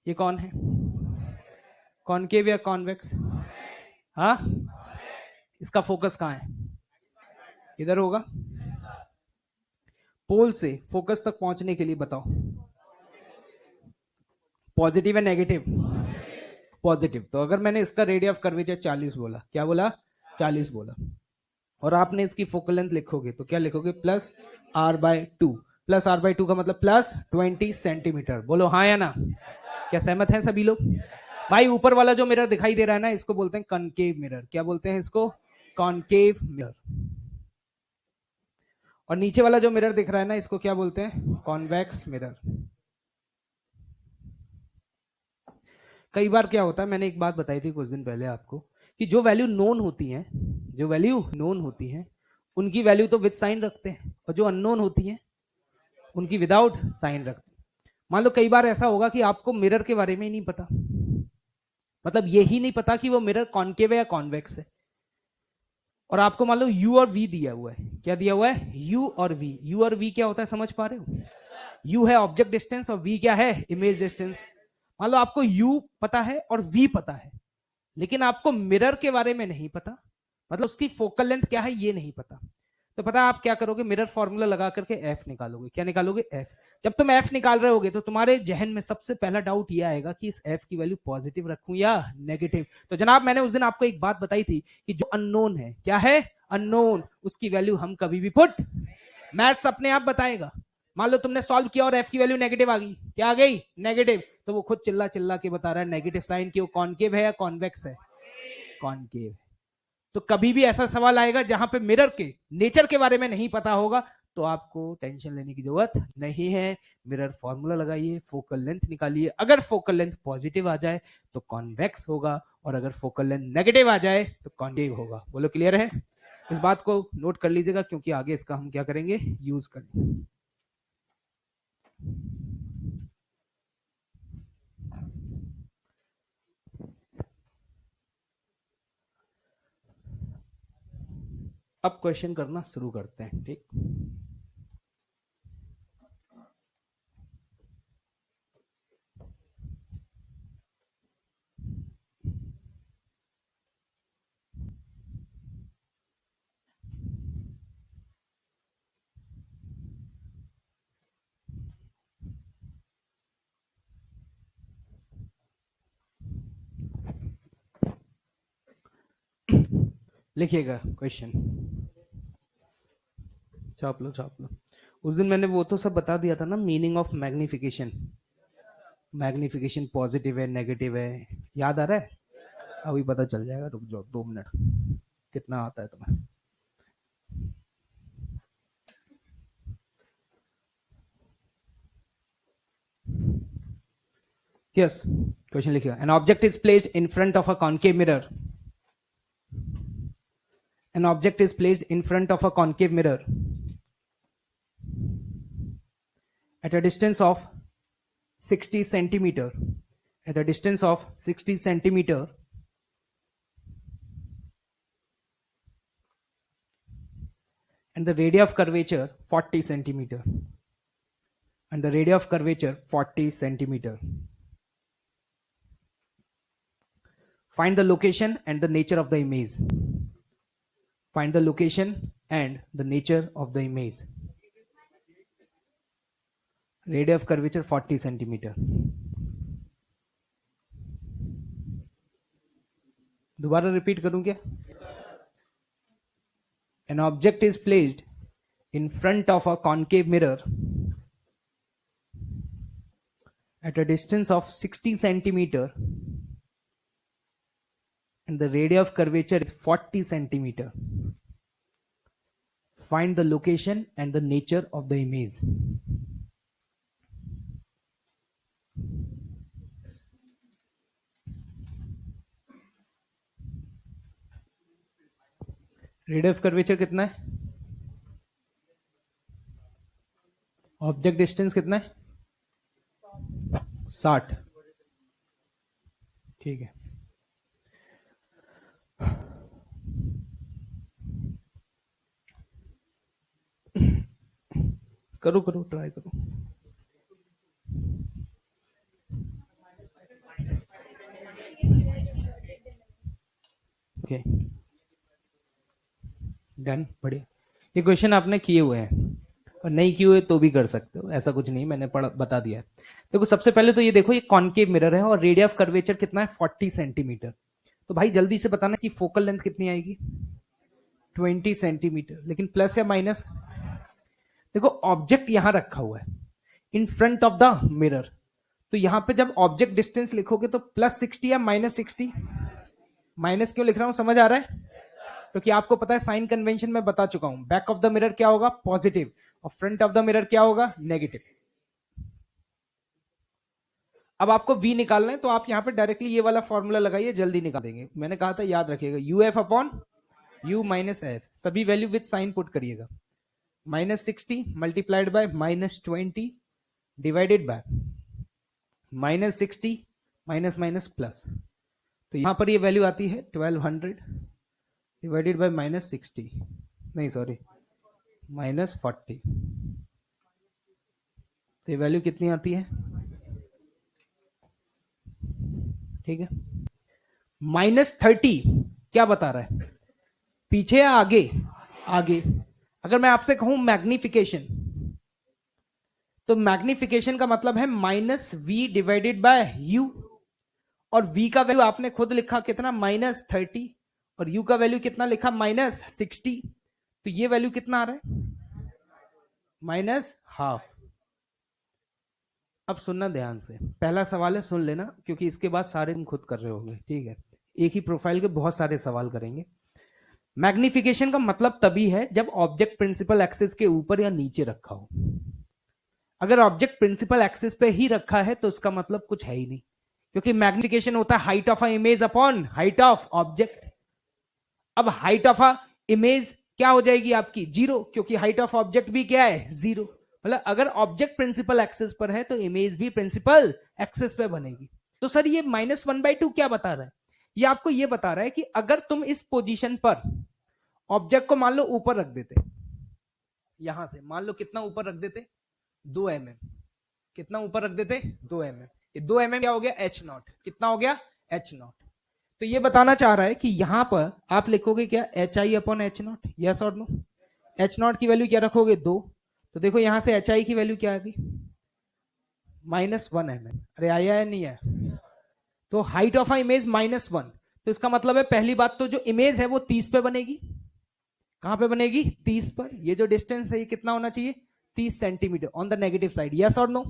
ये कौन है? कॉनकेव या कॉन्वेक्स? हाँ, इसका फोकस कहां है? इधर होगा। पोल से फोकस तक पहुंचने के लिए बताओ, पॉजिटिव या नेगेटिव? पॉजिटिव। तो अगर मैंने इसका रेडियस ऑफ कर्वेचर 40 बोला, क्या बोला? 40 बोला, और आपने इसकी फोकल लेंथ लिखोगे तो क्या लिखोगे? +r/2। +r/2 का मतलब +20 सेंटीमीटर। बोलो हाँ या ना। क्या सहमत हैं सभी लोग? भाई ऊपर वाला जो मिरर दिखाई दे रहा है ना, इसको बोलते हैं कॉनकेव मिरर। क्या बोलते हैं इसको? Concave mirror. और नीचे वाला जो मिरर दिख रहा है ना, इसको क्या बोलते हैं? Convex mirror. कई बार क्या होता है, मैंने एक बात बताई थी कुछ दिन पहले आपको, कि जो वैल्यू नोन होती है, जो वैल्यू नोन होती है उनकी वैल्यू तो विद साइन रखते हैं, और जो अननोन होती है उनकी विदाउट साइन रखते हैं। मान लो कई बार ऐसा होगा कि आपको मिरर के बारे में ही नहीं पता, मतलब यही नहीं पता कि वो मिरर कॉनकेव है या कॉन्वेक्स है, और आपको मान लो u और v दिया हुआ है। क्या दिया हुआ है? u और v। u और v क्या होता है, समझ पा रहे हो? u है ऑब्जेक्ट डिस्टेंस और v क्या है? Image distance. मान लो आपको u पता है और v पता है, लेकिन आपको मिरर के बारे में नहीं पता, मतलब उसकी फोकल लेंथ क्या है ये नहीं पता। तो पता आप क्या करोगे? मिरर फॉर्मूला लगा करके f निकालोगे। क्या निकालोगे? f। जब तुम f निकाल रहे होगे तो तुम्हारे जहन में सबसे पहला डाउट ये आएगा कि इस f की वैल्यू पॉजिटिव रखूं या नेगेटिव। तो जनाब मैंने उस दिन आपको एक बात बताई थी कि जो अननोन है, क्या है? अननोन, उसकी वैल्यू हम कभी भी पुट, मैथ्स अपने आप बताएगा। मान लो तुमने सॉल्व किया और एफ की वैल्यू नेगेटिव आ गई, क्या आ गई? नेगेटिव। तो वो खुद चिल्ला चिल्ला के बता रहा है नेगेटिव साइन की, वो कॉनकेव है या कॉन्वेक्स है? कॉनकेव है। तो कभी भी ऐसा सवाल आएगा जहां पे मिरर के नेचर के बारे में नहीं पता होगा तो आपको टेंशन लेने की जरूरत नहीं है। मिरर फॉर्मूला लगाइए, फोकल लेंथ निकालिए, अगर फोकल लेंथ पॉजिटिव आ जाए तो कॉन्वेक्स होगा, और अगर फोकल लेंथ नेगेटिव आ जाए तो कॉन्केव होगा। बोलो क्लियर है? इस बात को नोट कर लीजिएगा क्योंकि आगे इसका हम क्या करेंगे? यूज करेंगे। अब क्वेश्चन करना शुरू करते हैं, ठीक? लिखिएगा क्वेश्चन, छाप लो छाप लो। उस दिन मैंने वो तो सब बता दिया था ना, meaning of magnification. Magnification positive है नेगेटिव है, याद आ रहा है? अभी पता चल जाएगा, रुक जाओ 2 मिनट। कितना आता है तुम्हें? यस, क्वेश्चन लिखिएगा। An object is placed in front of a concave mirror. An object is placed in front of a concave mirror at a distance of 60 centimeter. At a distance of 60 centimeter, and the radius of curvature 40 centimeter. And the radius of curvature 40 centimeter. Find the location and the nature of the image. Find the location and the nature of the image. Radius of curvature 40 centimeter. दोबारा रिपीट करूं क्या? An object is placed in front of a concave mirror at a distance of 60 centimeter, and the radius of curvature is 40 centimeter. Find the location and the nature of the image. Radius of curvature कितना है? ऑब्जेक्ट डिस्टेंस कितना है? 60। ठीक है, करो करो, ट्राई करो। ओके, डन, बढ़िया। ये क्वेश्चन आपने किए हुए हैं और नहीं किए हुए तो भी कर सकते हो, ऐसा कुछ नहीं, मैंने बता दिया है। देखो सबसे पहले तो ये देखो, ये कॉनकेव मिरर है और रेडियस ऑफ कर्वेचर कितना है? 40 सेंटीमीटर। तो भाई जल्दी से बताना इसकी फोकल लेंथ कितनी आएगी? 20 सेंटीमीटर। लेकिन प्लस या माइनस? देखो ऑब्जेक्ट यहां रखा हुआ है in front of the mirror, तो यहां पे जब ऑब्जेक्ट डिस्टेंस लिखोगे तो +60 या -60? माइनस क्यों लिख रहा हूं, समझ आ रहा है? क्योंकि आपको पता है साइन कन्वेंशन में बता चुका हूं, बैक ऑफ द मिरर क्या होगा? पॉजिटिव, और फ्रंट ऑफ द मिरर क्या होगा? नेगेटिव। अब आपको v निकालना है तो आप यहां पे डायरेक्टली ये वाला फॉर्मूला लगाइए, जल्दी निकाल देंगे। मैंने कहा था याद रखिएगा, uf upon u minus F, सभी वैल्यू विद साइन पुट करिएगा। -60 multiplied by -20 divided by -60 minus minus plus, तो यहां पर ये वैल्यू आती है 1200 डिवाइडेड बाय -60, नहीं सॉरी -40, तो ये वैल्यू कितनी आती है? ठीक है, -30 क्या बता रहा है? पीछे या आगे? आगे। अगर मैं आपसे कहूं मैग्निफिकेशन, तो मैग्निफिकेशन का मतलब है -v डिवाइडेड बाय u, और v का वैल्यू आपने खुद लिखा कितना? -30, और u का वैल्यू कितना लिखा? -60, तो ये वैल्यू कितना आ रहा है? -हाफ। अब सुनना ध्यान से, पहला सवाल है, सुन लेना, क्योंकि इसके बाद सारे तुम खुद कर रहे होगे, ठीक है। एक ही प्रोफाइल के बहुत सारे सवाल करेंगे। मैग्निफिकेशन का मतलब तभी है जब ऑब्जेक्ट प्रिंसिपल एक्सिस के ऊपर या नीचे रखा हो। अगर ऑब्जेक्ट प्रिंसिपल एक्सिस पे ही रखा है तो उसका मतलब कुछ है ही नहीं, क्योंकि मैग्निफिकेशन होता है height of a image upon height of object. अब हाइट ऑफ अ इमेज क्या हो जाएगी आपकी? 0, क्योंकि हाइट ऑफ ऑब्जेक्ट भी क्या है? 0। मतलब अगर ऑब्जेक्ट प्रिंसिपल एक्सिस पर है तो इमेज भी प्रिंसिपल एक्सिस पे बनेगी। तो सर ये -1/2 क्या बता रहा है? ये आपको ये बता रहा है कि अगर तुम इस पोजीशन पर ऑब्जेक्ट को मान लो ऊपर रख देते, यहां से मान लो कितना ऊपर रख देते? 2 mm। कितना ऊपर रख देते? 2 mm। ये 2 mm क्या हो गया? h0। कितना हो गया? h0। तो ये बताना चाह रहा है कि यहां पर आप लिखोगे क्या? HI/H0, यस और नो? h0 की वैल्यू क्या रखोगे? 2। तो देखो यहां से HI की वैल्यू क्या आ गई? -1 mm। अरे आया है नहीं है? तो हाइट ऑफ अ इमेज -1। तो इसका मतलब है पहली बात तो जो इमेज है वो 30 पे बनेगी। कहां पे बनेगी? 30 पर। ये जो डिस्टेंस है ये कितना होना चाहिए? 30 centimetre on the negative side, yes और नो?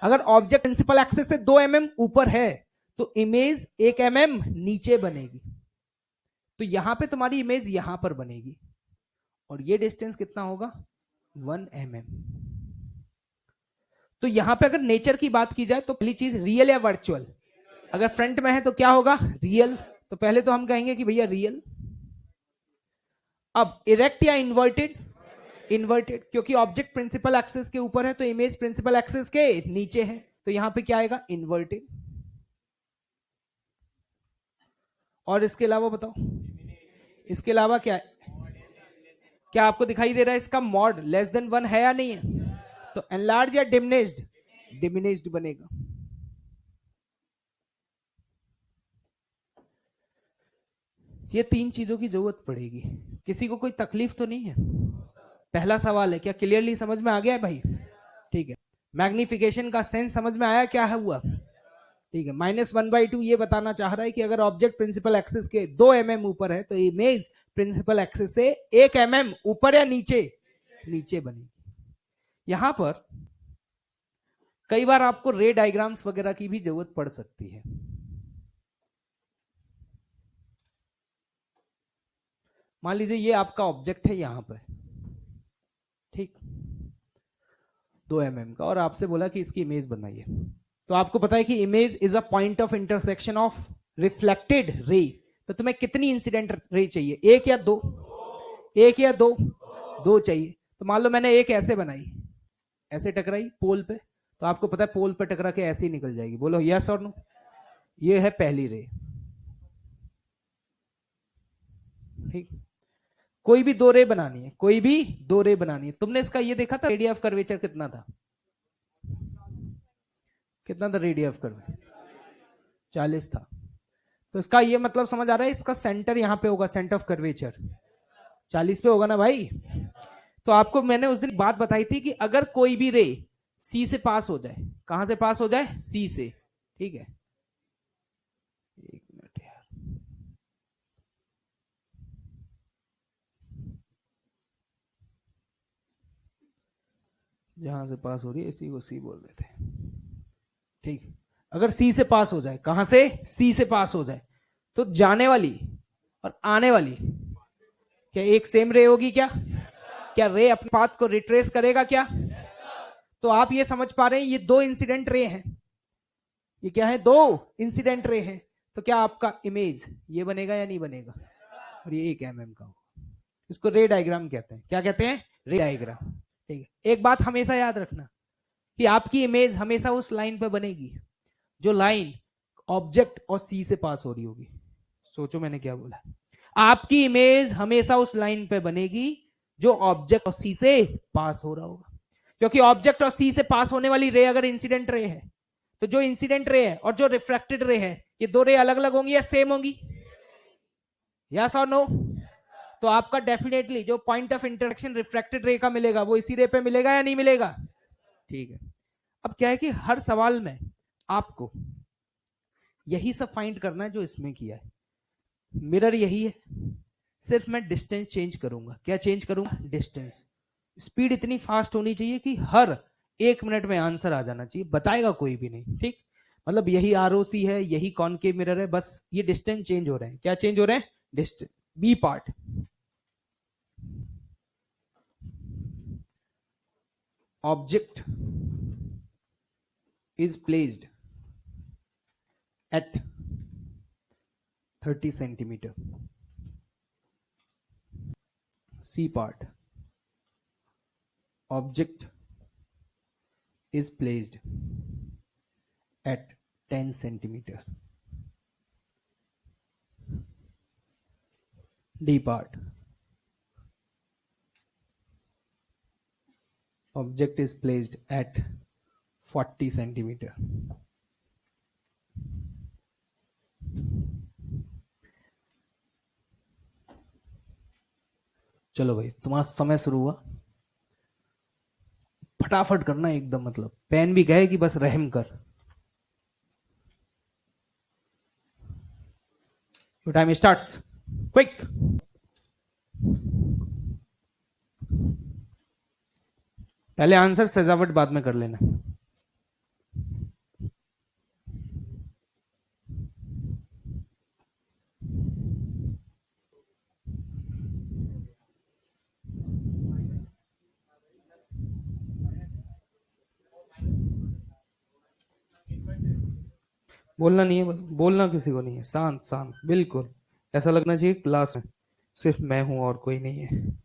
अगर ऑब्जेक्ट प्रिंसिपल एक्सिस से 2 mm ऊपर है तो इमेज 1 mm नीचे बनेगी। तो यहां पे तुम्हारी इमेज यहां पर बनेगी और ये डिस्टेंस कितना होगा? 1 mm। तो यहां पे अगर नेचर की बात की जाए तो पहली चीज रियल या वर्चुअल? अगर फ्रंट में है तो क्या होगा? रियल। तो पहले तो हम कहेंगे कि भैया रियल। अब इरेक्ट या इन्वर्टेड? इन्वर्टेड, क्योंकि ऑब्जेक्ट प्रिंसिपल एक्सिस के ऊपर है तो इमेज प्रिंसिपल एक्सिस के नीचे है, तो यहां पे क्या आएगा? इन्वर्टेड। और इसके अलावा बताओ, इसके अलावा क्या है? क्या आपको दिखाई दे रहा है इसका मॉड <1 है या नहीं है? तो एनलार्ज या डिमिनिश्ड? डिमिनिश्ड बनेगा। ये 3 चीजों की जरूरत पड़ेगी। किसी को कोई तकलीफ तो नहीं है? पहला सवाल है, क्या क्लियरली समझ में आ गया है भाई? ठीक है। मैग्निफिकेशन का सेंस समझ में आया क्या है हुआ? ठीक है। -1/2 ये बताना चाह रहा है कि अगर ऑब्जेक्ट प्रिंसिपल एक्सिस के 2 mm ऊपर है तो इमेज प्रिंसिपल एक्सिस से 1 mm ऊपर या नीचे? नीचे बनेगी। यहां पर कई बार आपको रे डायग्राम्स वगैरह की भी जरूरत पड़ सकती है। मान लीजिए ये आपका ऑब्जेक्ट है यहां पर, ठीक, 2 mm का, और आपसे बोला कि इसकी इमेज बनाइए। तो आपको पता है कि image is a point of intersection of reflected ray. तो तुम्हें कितनी इंसिडेंट रे चाहिए? 1 या 2? 1 या 2? 2 चाहिए। तो मान लो मैंने एक ऐसे बनाई, ऐसे टकराई पोल पे, तो आपको पता है पोल पे टकरा के ऐसे ही निकल जाएगी। बोलो यस और नो? ये है पहली रे, ठीक। कोई भी 2 रे बनानी है, कोई भी 2 रे बनानी है। तुमने इसका ये देखा था रेडियस ऑफ कर्वेचर कितना था? कितना था रेडियस ऑफ कर्वेचर? 40 था। तो इसका ये मतलब समझ आ रहा है, इसका सेंटर यहां पे होगा, सेंटर ऑफ कर्वेचर 40 पे होगा ना भाई? तो आपको मैंने उस दिन बात बताई थी कि अगर कोई भी रे सी से पास हो जाए, कहां से पास हो जाए? सी से, ठीक है। एक मिनट यार, जहां से पास हो रही है इसी को सी बोल देते हैं, ठीक। अगर सी से पास हो जाए, कहां से? सी से पास हो जाए, तो जाने वाली और आने वाली क्या एक सेम रे होगी क्या? क्या रे अपने पाथ को रिट्रेस करेगा क्या? तो आप ये समझ पा रहे हैं ये 2 इंसिडेंट रे हैं। ये क्या है? 2 इंसिडेंट रे हैं। तो क्या आपका इमेज ये बनेगा या नहीं बनेगा? और ये 1 mm का होगा। इसको रे डायग्राम कहते हैं। क्या कहते हैं? रे डायग्राम, ठीक है। एक बात हमेशा याद रखना कि आपकी इमेज हमेशा उस लाइन पर बनेगी जो लाइन ऑब्जेक्ट और सी से पास हो रही होगी। सोचो मैंने क्या बोला? आपकी इमेज हमेशा उस लाइन पे बनेगी जो ऑब्जेक्ट और सी से पास हो रहा होगा, क्योंकि ऑब्जेक्ट और सी से पास होने वाली रे अगर इंसिडेंट रे है तो जो इंसिडेंट रे है और जो रिफ्रैक्टेड रे है, ये 2 रे अलग अलग होंगी या सेम होंगी? यस और नो? तो आपका डेफिनेटली जो पॉइंट ऑफ इंटरसेक्शन रिफ्रैक्टेड रे का मिलेगा वो इसी रे पे मिलेगा या नहीं मिलेगा? ठीक है। अब क्या है कि हर सवाल में आपको यही सब फाइंड करना है जो इसमें किया है। मिरर यही है, सिर्फ मैं डिस्टेंस चेंज करूंगा। क्या चेंज करूंगा? डिस्टेंस। स्पीड इतनी फास्ट होनी चाहिए कि हर 1 मिनट में आंसर आ जाना चाहिए, बताएगा कोई भी नहीं, ठीक। मतलब यही आरओसी है, यही कॉनकेव मिरर है, बस ये डिस्टेंस चेंज हो रहे हैं। क्या चेंज हो रहे हैं? Distance. B part, object is placed at 30 centimeter. C part, object is placed at 10 centimeter. D part, object is placed at 40 centimeter. चलो भाई, तुम्हारा समय शुरू हुआ, फटाफट करना एकदम, मतलब पेन भी कहे कि बस रहम कर। Your time starts. Quick. पहले आंसर, सजावट बाद में कर लेना। बोलना नहीं है, बोलना किसी को नहीं है, शांत शांत बिल्कुल, ऐसा लगना चाहिए क्लास में सिर्फ मैं हूं और कोई नहीं है।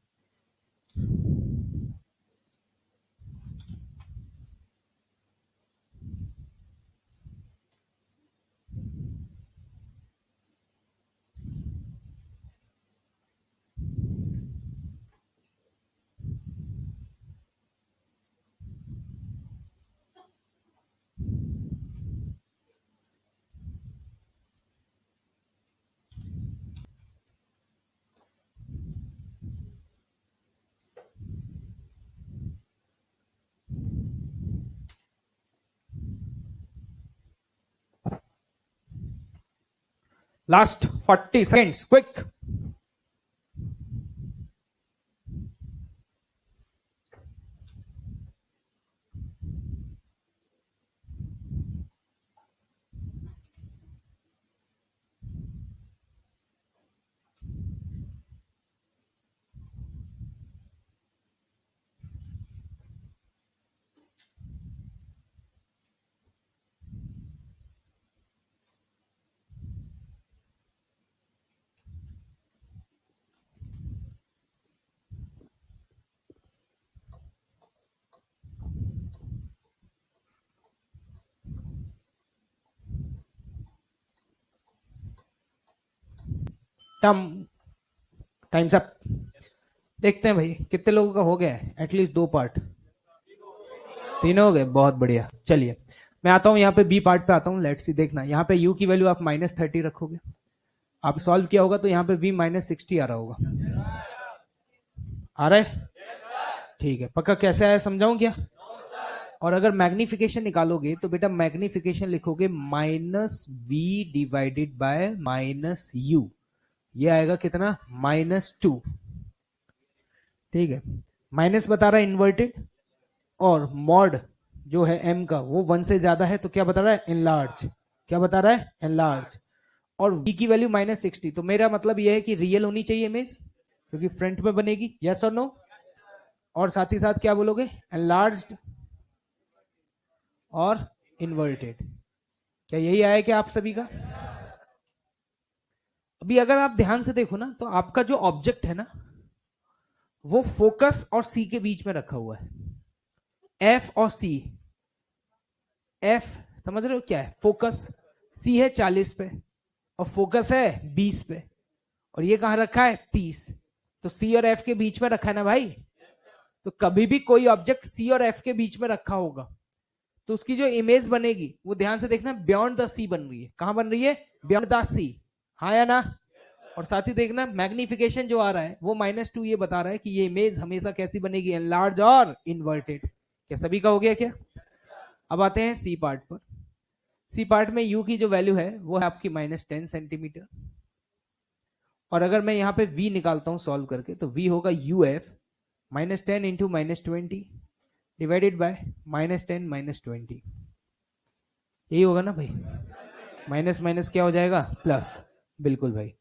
Last 40 seconds, quick. Times up. देखते हैं भाई कितने लोगों का हो गया है, एटलीस्ट 2 पार्ट। 3 हो गए, बहुत बढ़िया। चलिए मैं आता हूं यहाँ पे बी पार्ट पे आता हूँ। लेट्स सी, देखना यहाँ पे यू की वैल्यू आप -30 रखोगे, आप सॉल्व किया होगा तो यहाँ पे v -60 आ रहा होगा। आ रहा है? ठीक है, पक्का। कैसे आया समझाऊं क्या? और अगर मैग्निफिकेशन निकालोगे तो बेटा मैग्निफिकेशन लिखोगे -v डिवाइडेड बाय -u, ये आएगा कितना? -2। ठीक है, माइनस बता रहा है इन्वर्टेड, और मॉड जो है m का वो 1 से ज्यादा है तो क्या बता रहा है? एनलार्ज। क्या बता रहा है? एनलार्ज। और v की वैल्यू -60, तो मेरा मतलब यह है कि रियल होनी चाहिए इमेज, क्योंकि फ्रंट में बनेगी। यस और नो? और साथ ही साथ क्या बोलोगे? एनलार्ज्ड और इन्वर्टेड। क्या यही आया क्या आप सभी का? अभी अगर आप ध्यान से देखो ना, तो आपका जो ऑब्जेक्ट है ना, वो फोकस और सी के बीच में रखा हुआ है। एफ और सी, एफ समझ रहे हो क्या है? फोकस। सी है 40 पे और फोकस है 20 पे, और ये कहां रखा है? 30। तो सी और एफ के बीच में रखा है ना भाई। तो कभी भी कोई ऑब्जेक्ट सी और एफ के बीच में रखा होगा तो उसकी जो इमेज बनेगी वो ध्यान से देखना, बियॉन्ड द सी बन रही है। कहां बन रही है? बियॉन्ड द सी। हाँ या ना? और साथ ही देखना मैग्निफिकेशन जो आ रहा है वो -2 ये बता रहा है कि ये इमेज हमेशा कैसी बनेगी? एनलार्ज और इन्वर्टेड। क्या सभी का हो गया क्या? अब आते हैं सी पार्ट पर। सी पार्ट में यू की जो वैल्यू है वो है आपकी -10 सेंटीमीटर, और अगर मैं यहाँ पे v निकालता हूँ सॉल्व करके तो v होगा uf -10 इंटू -20 डिवाइडेड बाय -10 -20, यही होगा ना भाई। माइनस माइनस क्या हो जाएगा, प्लस। बिल्कुल भाई।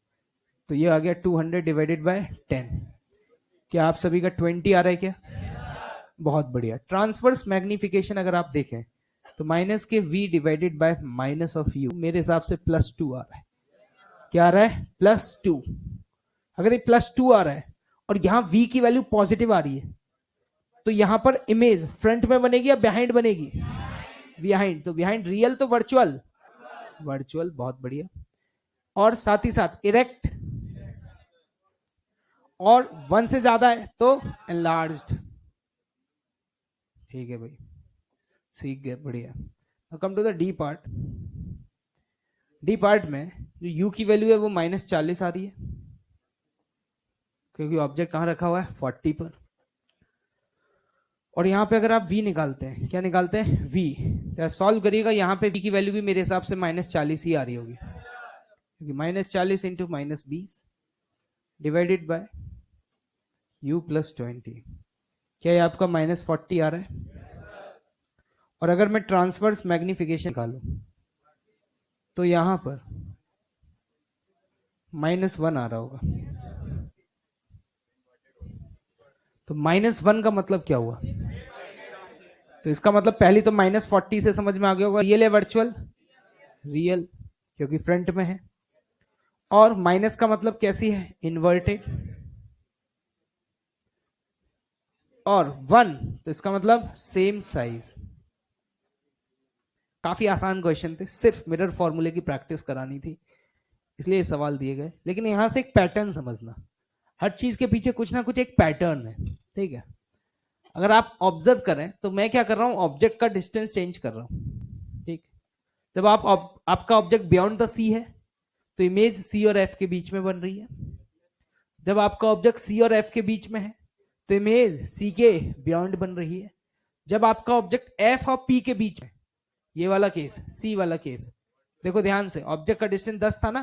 तो ये आ गया 200 डिवाइडेड बाय 10। क्या आप सभी का 20 आ रहा है क्या? बहुत बढ़िया। ट्रांसवर्स मैग्निफिकेशन अगर आप देखें तो माइनस के v divided by minus of u मेरे हिसाब से +2 आ रहा है। क्या आ रहा है? +2। अगर ये +2 आ रहा है और यहां v की वैल्यू पॉजिटिव आ रही है तो यहां पर इमेज फ्रंट में बनेगी या बिहाइंड बनेगी? बिहाइंड। तो बिहाइंड रियल तो वर्चुअल? वर्चुअल। बहुत बढ़िया। और साथ ही साथ इरेक्ट, और 1 से ज्यादा है तो एनलार्ज्ड। ठीक है भाई, सीख गए, बढ़िया। Come to the D part. D part में जो u की वैल्यू है वो -40 आ रही है, क्योंकि ऑब्जेक्ट कहां रखा हुआ है? 40 पर। और यहां पे अगर आप v निकालते हैं, क्या निकालते हैं? v। तो सॉल्व करिएगा, यहां पे v की वैल्यू भी मेरे हिसाब से -40 ही आ रही होगी, क्योंकि -40 इंटू -20 डिवाइडेड बाय u + 20। क्या ये आपका -40 आ रहा है? और अगर मैं ट्रांसवर्स मैग्निफिकेशन निकालूं तो यहां पर -1 आ रहा होगा। तो -1 का मतलब क्या हुआ? तो इसका मतलब पहली तो -40 से समझ में आ गया होगा, रियल है वर्चुअल? रियल, क्योंकि फ्रंट में है। और माइनस का मतलब कैसी है? इन्वर्टेड। और 1 तो इसका मतलब सेम साइज। काफी आसान क्वेश्चन थे, सिर्फ मिरर फॉर्मूले की प्रैक्टिस करानी थी, इसलिए सवाल दिए गए। लेकिन यहां से एक पैटर्न समझना, हर चीज के पीछे कुछ ना कुछ एक पैटर्न है, ठीक है। अगर आप ऑब्जर्व करें तो मैं क्या कर रहा हूं, ऑब्जेक्ट का डिस्टेंस चेंज कर रहा हूं, ठीक। जब आपका ऑब्जेक्ट बियॉन्ड द सी है तो इमेज सी और एफ के बीच में बन रही है। जब आपका ऑब्जेक्ट सी और एफ के बीच में है तो इमेज सी के बियॉन्ड बन रही है। जब आपका ऑब्जेक्ट एफ और पी के बीच में, ये वाला केस, सी वाला केस, देखो ध्यान से, ऑब्जेक्ट का डिस्टेंस 10 था ना,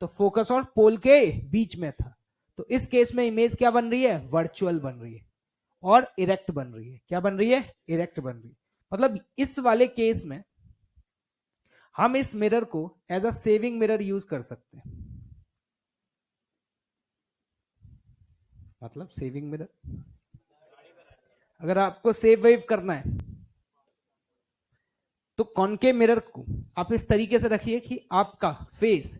तो फोकस और पोल के बीच में था। तो इस केस में इमेज क्या बन रही है? वर्चुअल बन रही है और इरेक्ट बन रही है। क्या बन रही है? इरेक्ट बन रही है। मतलब इस वाले केस में हम इस मिरर को as a shaving mirror use कर सकते हैं। मतलब सेविंग मिरर, अगर आपको सेव वेव करना है तो कॉनकेव मिरर को आप इस तरीके से रखिए कि आपका फेस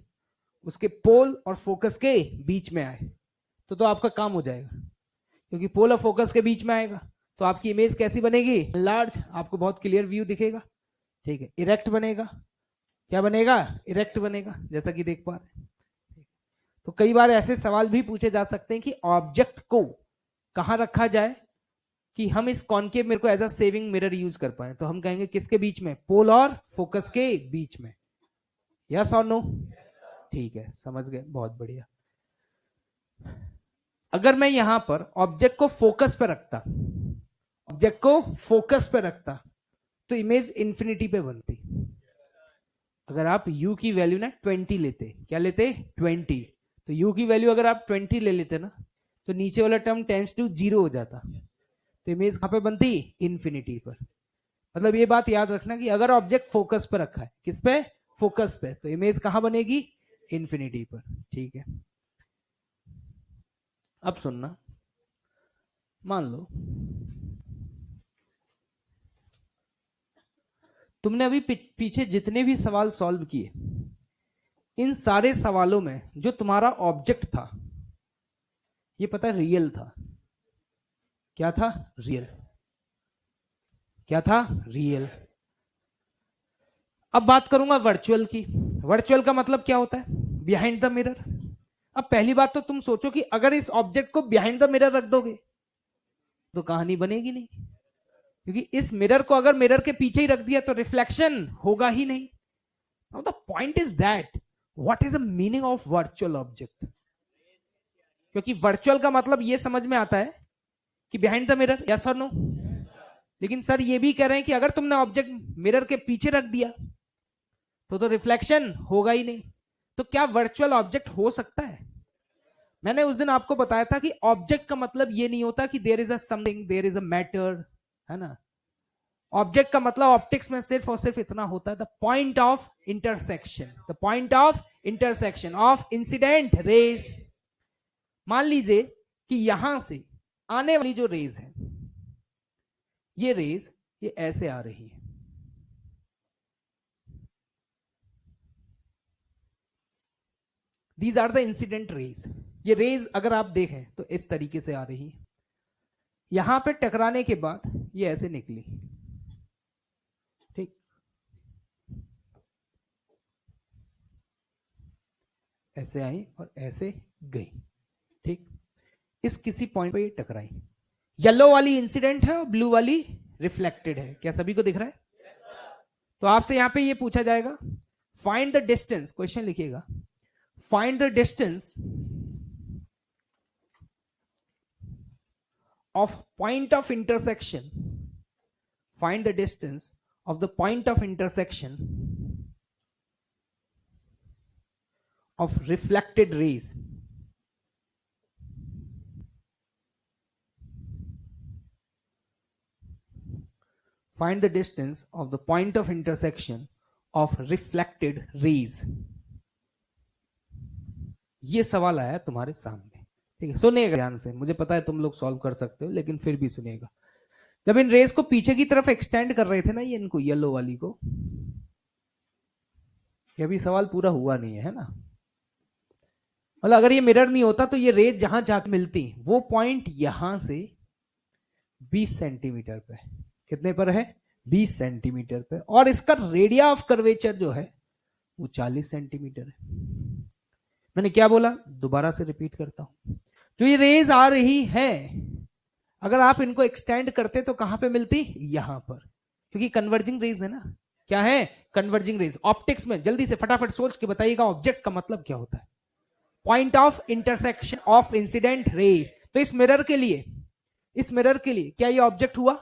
उसके पोल और फोकस के बीच में आए, तो आपका काम हो जाएगा। क्योंकि पोल और फोकस के बीच में आएगा तो आपकी इमेज कैसी बनेगी? लार्ज, आपको बहुत क्लियर व्यू दिखेगा, ठीक है। इरेक्ट बनेगा। क्या बनेगा? इरेक्ट बनेगा, जैसा कि देख पा रहे हैं। तो कई बार ऐसे सवाल भी पूछे जा सकते हैं कि ऑब्जेक्ट को कहां रखा जाए कि हम इस कॉनकेव मिरर को as a shaving mirror use कर पाए। तो हम कहेंगे किसके बीच में? पोल और फोकस के बीच में। यस और नो? ठीक है, समझ गए, बहुत बढ़िया। अगर मैं यहां पर ऑब्जेक्ट को फोकस पे रखता, ऑब्जेक्ट को फोकस पे रखता तो इमेज इंफिनिटी पे बनती। अगर आप u की वैल्यू ना 20 लेते, क्या लेते? 20। तो u की वैल्यू अगर आप 20 ले लेते ना तो नीचे वाला टर्म टेंस टू 0 हो जाता, तो इमेज कहां पे बनती? इंफिनिटी पर। मतलब ये बात याद रखना कि अगर ऑब्जेक्ट फोकस पर रखा है, किस पे? फोकस पे, तो इमेज कहां बनेगी? इंफिनिटी पर, ठीक है। अब सुनना, मान लो तुमने अभी पीछे जितने भी सवाल सॉल्व किए, इन सारे सवालों में जो तुम्हारा ऑब्जेक्ट था, ये पता है रियल था। क्या था? रियल। क्या था? रियल। अब बात करूंगा वर्चुअल की। वर्चुअल का मतलब क्या होता है? Behind the mirror. अब पहली बात तो तुम सोचो कि अगर इस ऑब्जेक्ट को बिहाइंड द मिरर रख दोगे तो कहानी बनेगी नहीं, क्योंकि इस मिरर को अगर मिरर के पीछे ही रख दिया तो रिफ्लेक्शन होगा ही नहीं। Now the point is that what is the meaning of virtual object. क्योंकि वर्चुअल का मतलब ये समझ में आता है कि बिहाइंड द मिरर, यस और नो। लेकिन सर ये भी कह रहे हैं कि अगर तुमने ऑब्जेक्ट मिरर के पीछे रख दिया तो रिफ्लेक्शन होगा ही नहीं। तो क्या वर्चुअल ऑब्जेक्ट हो सकता है? मैंने उस दिन आपको बताया था कि ऑब्जेक्ट का मतलब ये नहीं होता कि there is a something, there is a matter, है ना। ऑब्जेक्ट का मतलब ऑप्टिक्स में सिर्फ और सिर्फ इतना होता है, the point of intersection, the point of intersection of incident raise. मान लीजिए कि यहां से आने वाली जो रेज है, ये रेज ये ऐसे आ रही है, these are the incident rays. ये रेज अगर आप देखें तो इस तरीके से आ रही है, यहां पे टकराने के बाद ये ऐसे निकली, ठीक, ऐसे आई और ऐसे गई, ठीक। इस किसी पॉइंट पे ये टकराई, येलो वाली इंसिडेंट है और ब्लू वाली रिफ्लेक्टेड है, क्या सभी को दिख रहा है? तो आपसे यहां पे ये पूछा जाएगा, फाइंड द डिस्टेंस, क्वेश्चन लिखिएगा, find the distance of point of intersection, find the distance of the point of intersection of reflected rays, find the distance of the point of intersection of reflected rays। ये सवाल आया तुम्हारे सामने, ठीक है, सुनिएगा ध्यान से, मुझे पता है तुम लोग सॉल्व कर सकते हो लेकिन फिर भी सुनिएगा। जब इन रेस को पीछे की तरफ एक्सटेंड कर रहे थे ना, ये इनको येलो वाली को, ये भी सवाल पूरा हुआ नहीं है ना, मतलब अगर ये मिरर नहीं होता तो ये रेज जहां जाके मिलती, वो पॉइंट यहां से 20 सेंटीमीटर पे, कितने पर है? 20 सेंटीमीटर पे, और इसका रेडिया ऑफ कर्वेचर जो है वो 40 सेंटीमीटर है। मैंने क्या बोला, दोबारा से रिपीट करता हूं, जो ये रेज आ रही है, अगर आप इनको एक्सटेंड करते तो कहां पे मिलती? यहां पर, क्योंकि कन्वर्जिंग रेज है ना। क्या है? Converging raise. ऑप्टिक्स में जल्दी से फटाफट सोच के बताइएगा, ऑब्जेक्ट का मतलब क्या होता है? Point of intersection of incident ray. तो इस मिरर के लिए, इस मिरर के लिए क्या ये ऑब्जेक्ट हुआ?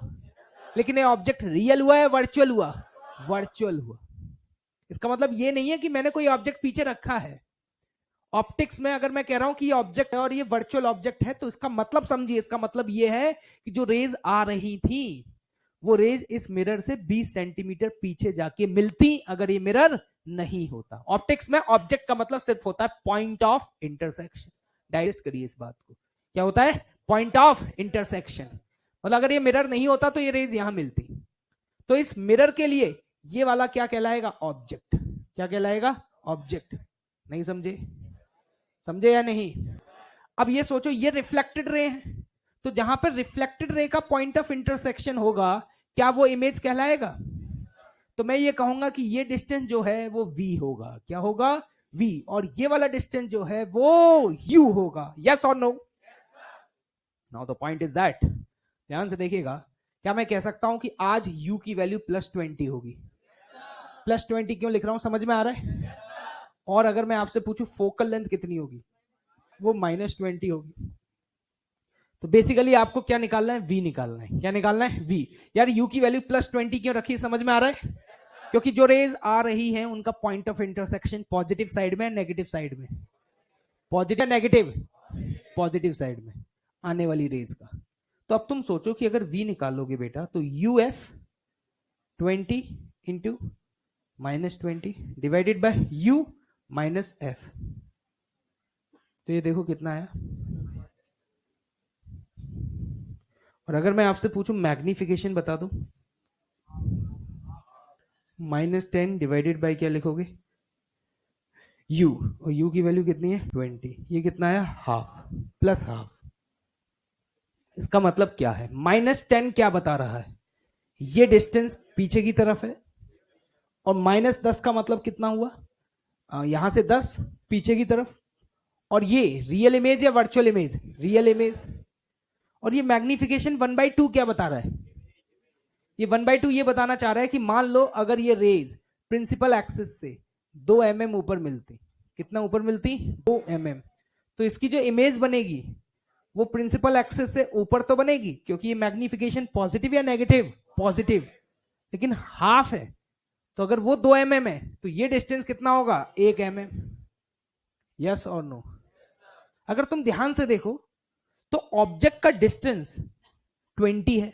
लेकिन ये ऑब्जेक्ट रियल हुआ है, वर्चुअल हुआ? वर्चुअल हुआ। इसका मतलब ये नहीं है कि मैंने कोई ऑब्जेक्ट पीछे रखा है। ऑप्टिक्स में अगर मैं कह रहा हूं कि ये ऑब्जेक्ट है और ये वर्चुअल ऑब्जेक्ट है, तो इसका मतलब समझिए, इसका मतलब ये है कि जो रेज आ रही थी वो रेज इस मिरर से 20 सेंटीमीटर पीछे जाके मिलती, अगर ये मिरर नहीं होता। ऑप्टिक्स में ऑब्जेक्ट का मतलब सिर्फ होता है पॉइंट ऑफ इंटरसेक्शन। डाइजेस्ट करिए इस बात को, क्या होता है? Point of intersection. मतलब अगर ये मिरर नहीं होता तो ये रेज यहां मिलती। तो इस मिरर के लिए ये वाला क्या कहलाएगा? ऑब्जेक्ट। क्या कहलाएगा? ऑब्जेक्ट। नहीं समझे? समझे या नहीं? अब ये सोचो, ये रिफ्लेक्टेड रे है, तो जहां पर रिफ्लेक्टेड रे का पॉइंट ऑफ इंटरसेक्शन होगा, क्या वो इमेज कहलाएगा? तो मैं ये कहूंगा कि ये डिस्टेंस जो है वो v होगा। क्या होगा? v। और ये वाला डिस्टेंस जो है वो u होगा। यस और no? Now the point is that, ध्यान से देखिएगा, क्या मैं कह सकता हूं कि आज u की वैल्यू +20 होगी? +20 क्यों लिख रहा हूं, समझ में आ रहा है? और अगर मैं आपसे पूछूं फोकल लेंथ कितनी होगी, वो -20 होगी। तो बेसिकली आपको क्या निकालना है? v निकालना है। क्या निकालना है? v। यार u की वैल्यू +20 क्यों रखी, समझ में आ रहा है? क्योंकि जो रेज आ रही है उनका point of intersection positive side में, नेगेटिव साइड में? Positive negative? पॉजिटिव साइड में आने वाली रेज का। तो अब तुम सोचो कि अगर v निकालोगे बेटा, तो uf 20 into -20 divided by u minus f, तो ये देखो कितना आया। और अगर मैं आपसे पूछूं मैग्निफिकेशन बता दूं, -10 डिवाइडेड बाय क्या लिखोगे? u, और u की वैल्यू कितनी है? 20। ये कितना आया? Half, plus half. इसका मतलब क्या है? -10 क्या बता रहा है? ये डिस्टेंस पीछे की तरफ है, और -10 का मतलब कितना हुआ? यहां से 10 पीछे की तरफ। और ये रियल इमेज या वर्चुअल इमेज? Real image. और ये मैग्निफिकेशन 1/2 क्या बता रहा है? ये 1/2 ये बताना चाह रहा है कि मान लो अगर ये रेज प्रिंसिपल एक्सिस से 2 mm ऊपर मिलती, कितना ऊपर मिलती? 2 mm, तो इसकी जो इमेज बनेगी वो प्रिंसिपल एक्सिस से ऊपर तो बनेगी, क्योंकि ये मैग्निफिकेशन पॉजिटिव या नेगेटिव? पॉजिटिव। लेकिन हाफ है, तो अगर वो 2 mm है तो ये डिस्टेंस कितना होगा? 1 mm। यस और नो? अगर तुम ध्यान से देखो तो ऑब्जेक्ट का डिस्टेंस 20 है,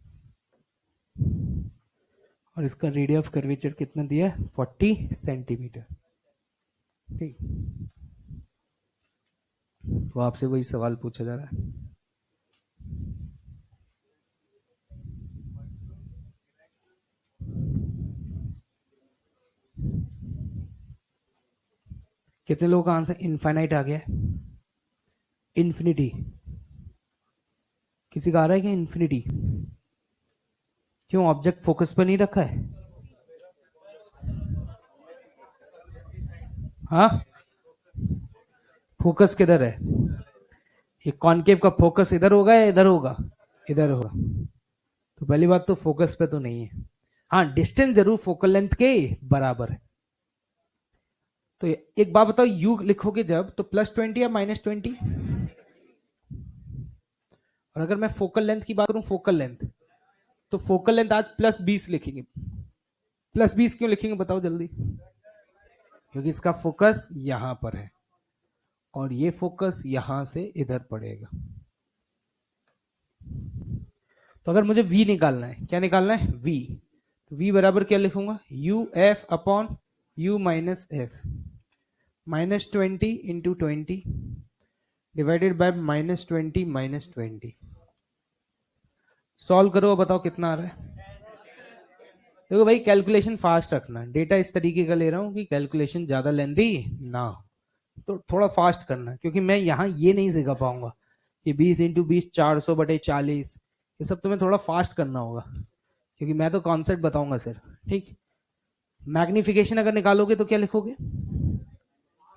और इसका रेडियस ऑफ कर्वेचर कितना दिया है, 40 सेंटीमीटर। ठीक, तो आपसे वही सवाल पूछा जा रहा है। कितने लोगों का आंसर इनफाइनाइट आ गया है? इन्फिनिटी किसी का आ रहा है क्या? इन्फिनिटी क्यों? ऑब्जेक्ट फोकस पर नहीं रखा है? हाँ, फोकस किधर है? ये कॉनकेव का फोकस इधर होगा या इधर होगा? इधर होगा। तो पहली बात तो फोकस पे तो नहीं है। हाँ, डिस्टेंस जरूर फोकल लेंथ के बराबर है। तो एक बात बताओ, यू लिखोगे जब तो +20 या -20? और अगर मैं फोकल लेंथ की बात करूं, फोकल लेंथ, तो फोकल लेंथ आज +20 लिखेंगे। +20 क्यों लिखेंगे बताओ जल्दी? क्योंकि इसका फोकस यहां पर है और ये फोकस यहां से इधर पड़ेगा। तो अगर मुझे v निकालना है, क्या निकालना है? v। तो v बराबर क्या लिखूंगा? U F upon you minus F, -20 into 20 divided by -20 -20। Solve करो, बताओ कितना आ रहा है। देखो भाई, कैलकुलेशन फास्ट रखना। डेटा इस तरीके का ले रहा हूं कि कैलकुलेशन ज्यादा लेंदी ना हो, तो थोड़ा फास्ट करना, क्योंकि मैं यहाँ ये नहीं सिखा पाऊंगा कि 20 इंटू 20 400/40। ये सब तुम्हें थोड़ा फास्ट करना होगा, क्योंकि मैं तो कॉन्सेप्ट बताऊंगा सर। ठीक, मैग्निफिकेशन अगर निकालोगे तो क्या लिखोगे?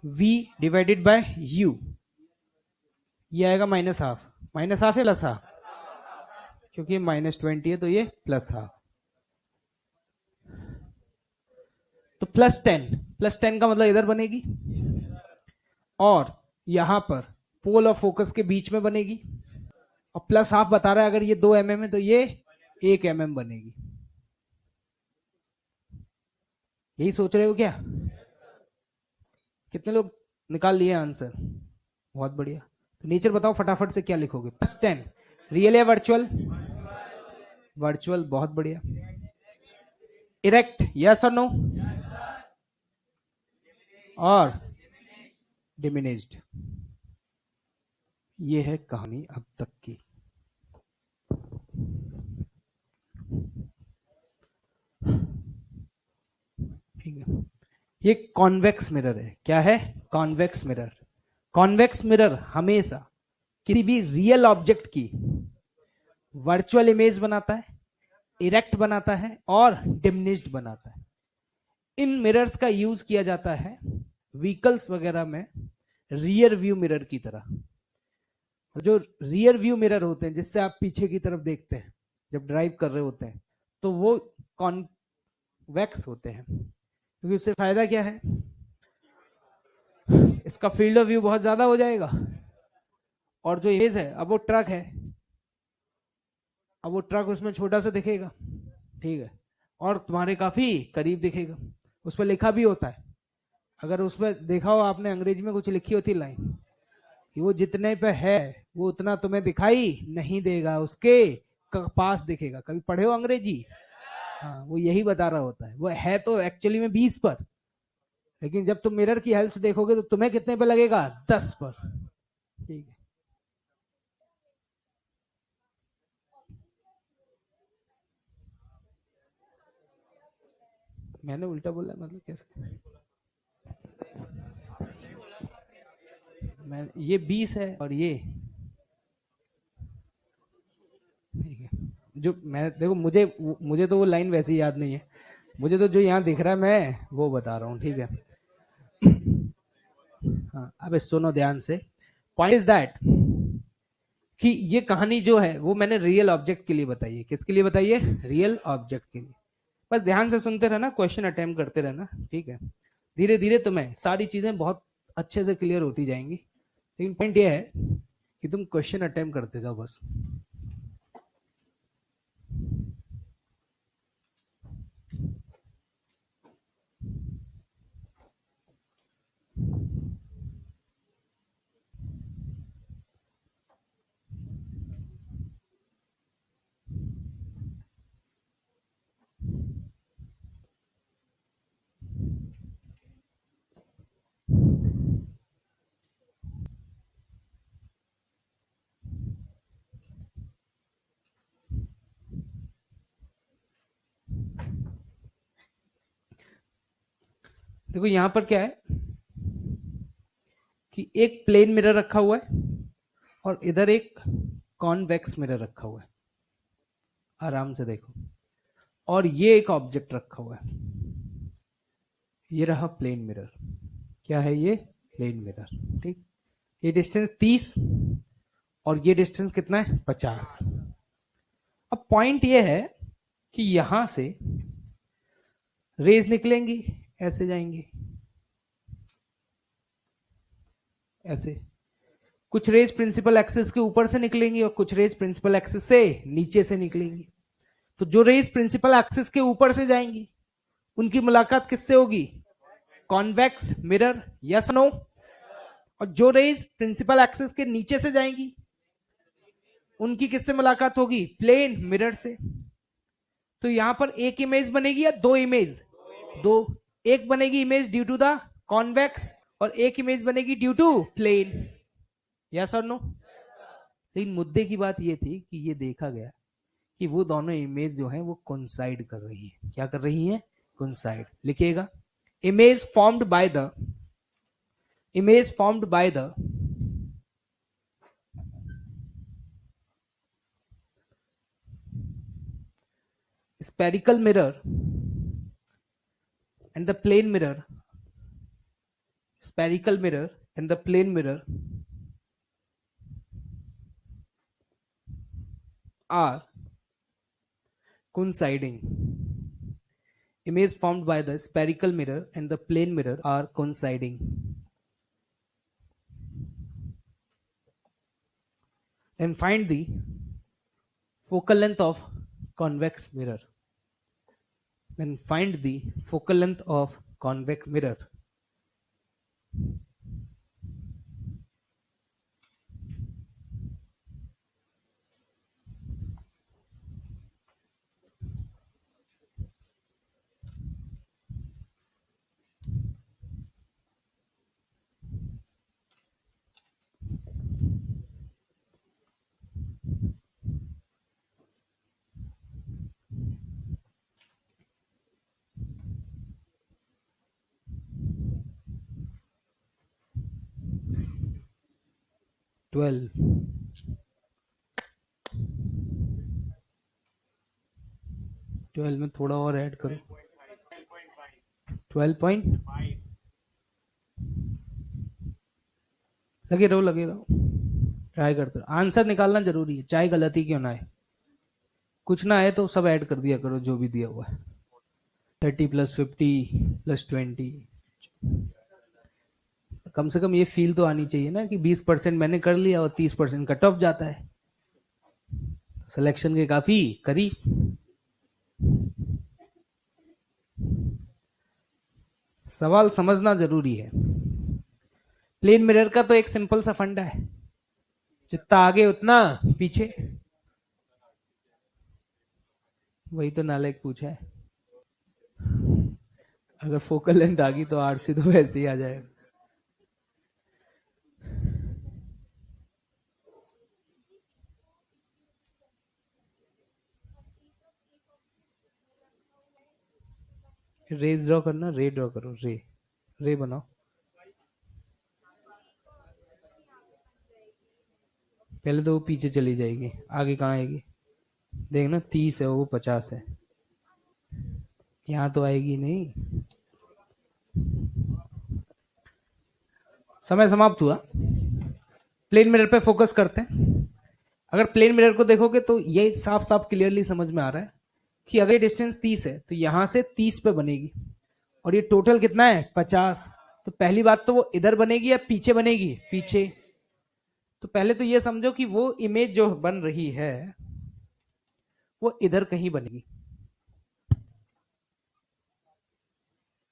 v डिवाइडेड बाय u, ये आएगा -12। -12 या +12? क्योंकि -20 है तो ये +12। तो +10, +10 का मतलब इधर बनेगी, और यहां पर पोल ऑफ फोकस के बीच में बनेगी। और +12 बता रहा है, अगर ये 2 mm है तो ये 1 mm बनेगी। यही सोच रहे हो क्या? कितने लोग निकाल लिए आंसर? बहुत बढ़िया। तो नीचे बताओ फटाफट से क्या लिखोगे? +10 रियल या वर्चुअल? वर्चुअल, बहुत बढ़िया। इरेक्ट, यस और नो? और डिमिनिज्ड। ये है कहानी अब तक की। ठीक है, ये कॉन्वेक्स मिरर है। क्या है? Convex mirror. कॉन्वेक्स मिरर हमेशा किसी भी रियल ऑब्जेक्ट की वर्चुअल इमेज बनाता है, इरेक्ट बनाता है और डिमिनिश्ड बनाता है। इन मिरर्स का यूज किया जाता है व्हीकल्स वगैरह में रियर व्यू मिरर की तरह। जो रियर व्यू मिरर होते हैं, जिससे आप पीछे की तरफ देखते हैं जब ड्राइव कर रहे होते हैं, तो वो कॉन्वेक्स होते हैं। क्योंकि उससे फायदा क्या है? इसका फील्ड ऑफ व्यू बहुत ज्यादा हो जाएगा, और जो इमेज है, अब वो ट्रक है, अब वो ट्रक उसमें छोटा सा दिखेगा, ठीक है, और तुम्हारे काफी करीब दिखेगा। उस पर लिखा भी होता है, अगर उस पर देखा हो आपने, अंग्रेजी में कुछ लिखी होती लाइन कि वो जितने पे है वो उतना तुम्हें दिखाई नहीं देगा, उसके पास दिखेगा। कभी पढ़े हो अंग्रेजी? हाँ, वो यही बता रहा होता है। वो है तो एक्चुअली में 20 पर, लेकिन जब तुम मिरर की हेल्प से देखोगे तो तुम्हें कितने पे लगेगा? 10 पर। ठीक है, मैंने उल्टा बोला मतलब कैसे? मैं ये 20 है और ये, ठीक है, जो मैं देखो, मुझे तो वो लाइन वैसे ही याद नहीं है। मुझे तो जो यहाँ दिख रहा है मैं वो बता रहा हूँ, ठीक है। हाँ, अब सुनो ध्यान से। पॉइंट इज दैट कि ये कहानी जो है वो मैंने रियल ऑब्जेक्ट के लिए बताई है। किसके लिए बताई है? रियल ऑब्जेक्ट के लिए। बस ध्यान से सुनते रहना, क्वेश्चन अटेम्प्ट करते रहना, ठीक है। धीरे धीरे तुम्हें सारी चीजें बहुत अच्छे से क्लियर होती जाएंगी, लेकिन पॉइंट ये है कि तुम क्वेश्चन अटेम्प्ट करते जाओ बस। देखो यहां पर क्या है कि एक प्लेन मिरर रखा हुआ है और इधर एक कॉन्वेक्स मिरर रखा हुआ है, आराम से देखो, और ये एक ऑब्जेक्ट रखा हुआ है, ये रहा प्लेन मिरर। क्या है ये? Plane mirror. ठीक, ये डिस्टेंस 30 और ये डिस्टेंस कितना है? 50। अब पॉइंट ये है कि यहां से रेज निकलेंगी, ऐसे जाएंगी, ऐसे कुछ रेज प्रिंसिपल एक्सिस के ऊपर से निकलेंगी और कुछ रेज प्रिंसिपल एक्सिस से नीचे से निकलेंगी। तो जो रेज प्रिंसिपल एक्सिस के ऊपर से जाएंगी उनकी मुलाकात किससे होगी? Convex mirror, yes no? और जो रेज प्रिंसिपल एक्सिस के नीचे से जाएंगी उनकी किससे मुलाकात होगी? प्लेन मिरर से। तो यहां पर एक इमेज बनेगी या दो इमेज? दो। एक बनेगी image due to the convex और एक इमेज बनेगी ड्यू टू प्लेन, यस और नो? लेकिन मुद्दे की बात यह थी कि ये देखा गया कि वो दोनों इमेज जो है वो कोइंसाइड कर रही है। क्या कर रही है? कोइंसाइड। लिखिएगा, image formed by the spherical mirror and the plane mirror, spherical mirror and the plane mirror are coinciding. Image formed by the spherical mirror and the plane mirror are coinciding. Then find the focal length of convex mirror. Then find the focal length of convex mirror. Twelve में थोड़ा और ऐड करो, 12.5। लगे रहो, ट्राई करते रहो। आंसर निकालना जरूरी है, चाहे गलती क्यों ना आए। कुछ ना आए तो सब ऐड कर दिया करो जो भी दिया हुआ है। 30 + 50 + 20, कम से कम ये फील तो आनी चाहिए ना कि 20% मैंने कर लिया और 30% कट ऑफ जाता है, सिलेक्शन के काफी करीब। सवाल समझना जरूरी है। प्लेन मिरर का तो एक सिंपल सा फंडा है, जितना आगे उतना पीछे। वही तो नालायक पूछा है। अगर फोकल लेंथ आ गई तो आरसी तो वैसे ही आ जाएगा। रेज ड्रॉ करना, रे ड्रॉ करो, रे बनाओ। पहले तो वो पीछे चली जाएगी, आगे कहाँ आएगी? देखना 30 है, वो 50 है, यहां तो आएगी नहीं। समय समाप्त हुआ। प्लेन मिरर पे फोकस करते हैं। अगर प्लेन मिरर को देखोगे तो ये साफ साफ क्लियरली समझ में आ रहा है कि अगर डिस्टेंस 30 है तो यहां से 30 पे बनेगी और ये टोटल कितना है? 50। तो पहली बात तो वो इधर बनेगी या पीछे बनेगी? पीछे। तो पहले तो ये समझो कि वो इमेज जो बन रही है वो इधर कहीं बनेगी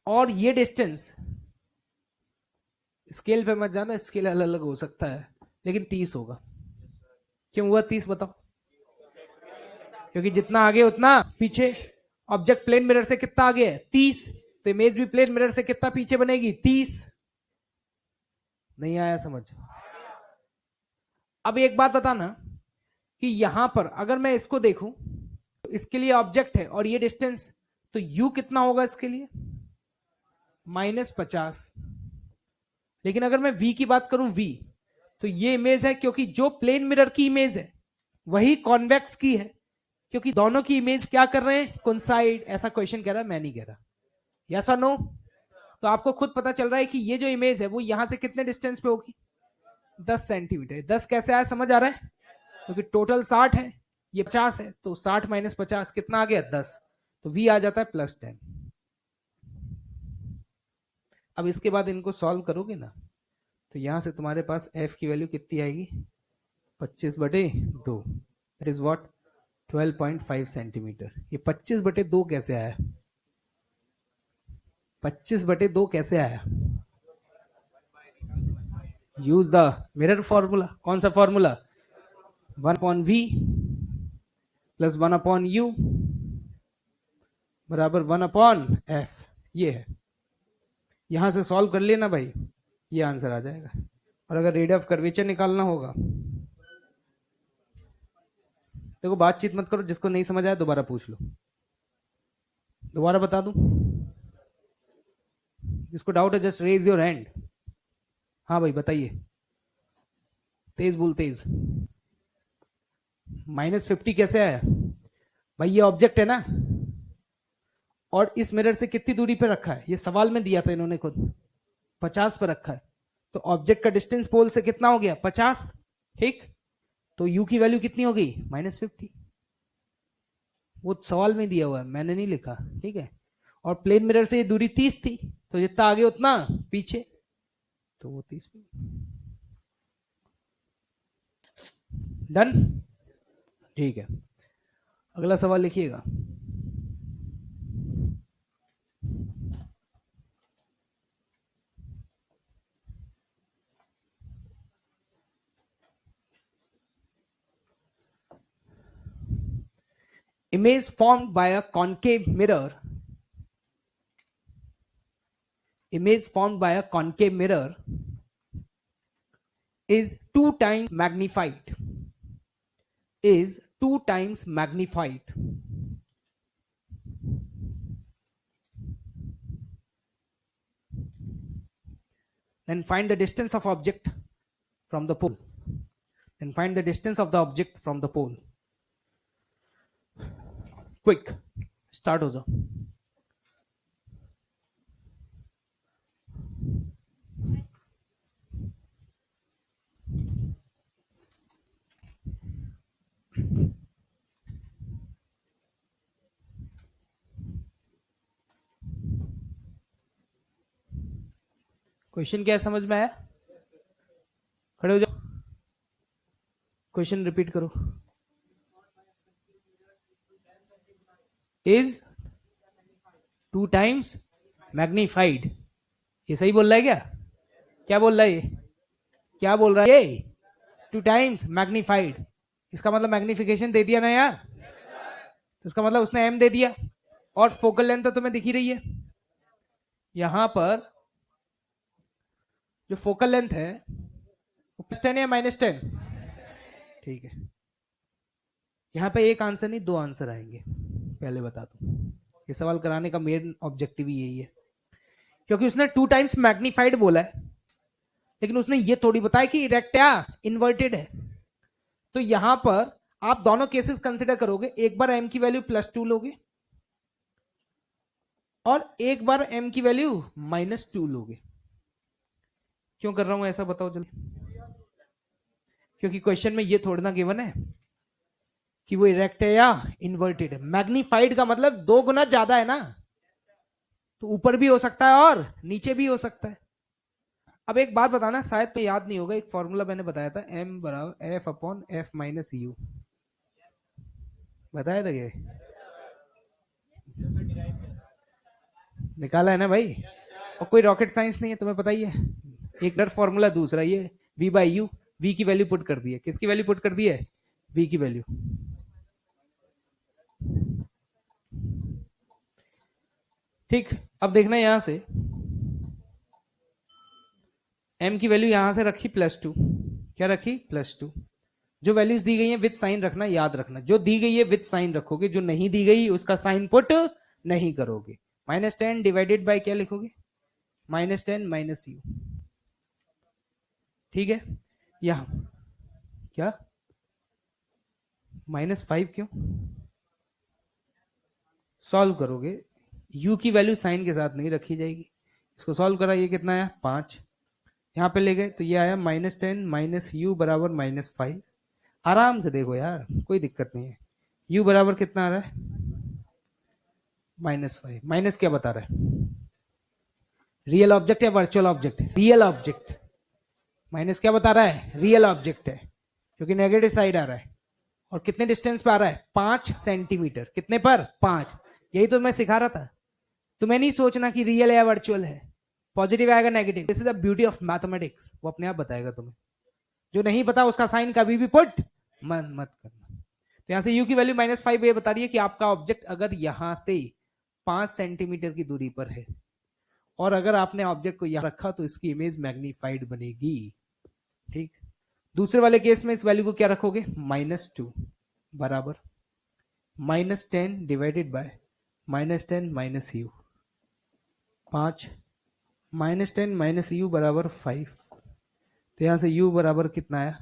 और ये डिस्टेंस, स्केल पे मत जाना, स्केल अलग अलग हो सकता है, लेकिन 30 होगा। क्यों हुआ 30 बताओ? क्योंकि जितना आगे उतना पीछे। ऑब्जेक्ट प्लेन मिरर से कितना आगे है? 30। तो इमेज भी प्लेन मिरर से कितना पीछे बनेगी? 30। नहीं आया समझ? अब एक बात बताना कि यहां पर अगर मैं इसको देखूं तो इसके लिए ऑब्जेक्ट है और ये डिस्टेंस, तो u कितना होगा इसके लिए? -50। लेकिन अगर मैं v की बात करूं v, तो ये इमेज है क्योंकि जो प्लेन मिरर की इमेज है वही कॉन्वेक्स की है, क्योंकि दोनों की इमेज क्या कर रहे हैं, कोइंसाइड। ऐसा क्वेश्चन कह रहा है, मैं नहीं कह रहा। यस और नो? तो आपको खुद पता चल रहा है कि ये जो इमेज है वो यहां से कितने डिस्टेंस पे होगी, 10 सेंटीमीटर। 10 कैसे आया, समझ आ रहा है? क्योंकि टोटल 60 है, ये 50 है, तो 60 - 50 कितना आ गया, 10। तो v आ जाता है +10। अब इसके बाद इनको सॉल्व करोगे ना, तो यहां से तुम्हारे पास f की वैल्यू कितनी आएगी, 25/2, दैट इज व्हाट, 12.5 सेंटीमीटर। ये 25/2 कैसे आया, 25/2 कैसे आया? Use the mirror formula. कौन सा फॉर्मूला, 1/v + 1/u बराबर 1/f। ये है, यहां से सॉल्व कर लेना भाई, ये आंसर आ जाएगा। और अगर रेडियस ऑफ कर्वेचर निकालना होगा, देखो बातचीत मत करो, जिसको नहीं समझ आया दोबारा पूछ लो, दोबारा बता दूं। जिसको डाउट है जस्ट रेज योर हैंड। हाँ भाई बताइए, तेज बोल, तेज। -50 कैसे आया भाई, ये ऑब्जेक्ट है ना, और इस मिरर से कितनी दूरी पे रखा है, ये सवाल में दिया था इन्होंने खुद, 50 पर रखा है। तो ऑब्जेक्ट का डिस्टेंस पोल से कितना हो गया, 50। ठीक, तो u की वैल्यू कितनी हो गई, -50। वो सवाल में दिया हुआ है, मैंने नहीं लिखा, ठीक है। और प्लेन मिरर से ये दूरी 30 थी, तो जितना आगे उतना पीछे, तो वो 30। डन, ठीक है। अगला सवाल लिखिएगा। Image formed by a concave mirror, image formed by a concave mirror is 2 times magnified, is 2 times magnified. Then find the distance of object from the pole. Then find the distance of the object from the pole. Quick, start हो जाओ। क्वेश्चन क्या समझ में आया, खड़े हो जाओ, क्वेश्चन रिपीट करो। इज 2 times मैग्नीफाइड, ये सही बोल रहा है क्या, क्या बोल रहा है ये, क्या बोल रहा है ये, 2 times मैग्नीफाइड। इसका मतलब मैग्निफिकेशन दे दिया ना यार, तो इसका मतलब उसने m दे दिया, और फोकल लेंथ तो तुम्हें दिख ही रही है। यहां पर जो फोकल लेंथ है वो +10 या -10, ठीक है। यहां पे एक आंसर नहीं, 2 आंसर आएंगे, पहले बता दूं। ये सवाल कराने का मेन ऑब्जेक्टिव ही यही है, क्योंकि उसने 2 times मैग्नीफाइड बोला है, लेकिन उसने ये थोड़ी बताया कि इरेक्ट या इन्वर्टेड है। तो यहां पर आप दोनों केसेस कंसिडर करोगे, एक बार m की वैल्यू +2 लोगे, और एक बार m की वैल्यू -2 लोगे। क्यों कर रहा हूं ऐसा, बताओ जल्दी। क्योंकि क्वेश्चन में ये थोड़ा ना गिवन है कि वो इरेक्ट है या इन्वर्टेड है। मैग्नीफाइड का मतलब 2 गुना ज्यादा है ना, तो ऊपर भी हो सकता है और नीचे भी हो सकता है। अब एक बात बताना, शायद तो याद नहीं होगा, एक फॉर्मूला मैंने बताया था, m = f/f - u, बताया था क्या, निकाला है ना भाई। और कोई रॉकेट साइंस नहीं है, तुम्हें पता ही है। एक डर फॉर्मूला, दूसरा ये v/u, v की वैल्यू पुट कर दी है, किसकी वैल्यू पुट कर दी है, v की वैल्यू। ठीक, अब देखना यहां से m की वैल्यू यहां से रखी +2, क्या रखी, +2। जो वैल्यूज दी गई है विद साइन रखना, याद रखना, जो दी गई है विद साइन रखोगे, जो नहीं दी गई उसका साइन पुट नहीं करोगे। -10 डिवाइडेड बाय क्या लिखोगे, -10 माइनस यू, ठीक है। यहां क्या -5 क्यों सॉल्व करोगे, u की वैल्यू साइन के साथ नहीं रखी जाएगी। इसको सॉल्व करा, ये कितना आया 5, यहाँ पे ले गए तो ये आया -10 माइनस यू बराबर -5। आराम से देखो यार, कोई दिक्कत नहीं है। u बराबर कितना आ रहा है -5, माइनस क्या बता रहा है, रियल ऑब्जेक्ट या virtual object, real object. Minus क्या बता रहा है, रियल ऑब्जेक्ट है, क्योंकि नेगेटिव साइड आ रहा है। और कितने डिस्टेंस पे आ रहा है, 5 सेंटीमीटर, कितने पर 5। यही तो मैं सिखा रहा था, तुम्हें नहीं सोचना कि रियल है या वर्चुअल है, पॉजिटिव आएगा negative, this is the beauty of mathematics, वो अपने आप बताएगा तुम्हें। जो नहीं पता उसका साइन कभी भी पुट मत करना। तो यहां से u की वैल्यू -5 ये बता रही है कि आपका ऑब्जेक्ट अगर यहां से 5 सेंटीमीटर की दूरी पर है और अगर आपने ऑब्जेक्ट को यहां रखा तो इसकी इमेज मैग्नीफाइड बनेगी, ठीक। दूसरे वाले केस में इस वैल्यू को क्या रखोगे, -2 बराबर -10 divided by -10 minus you, 5 -10 minus you बराबर 5। तो यहां से u बराबर कितना आया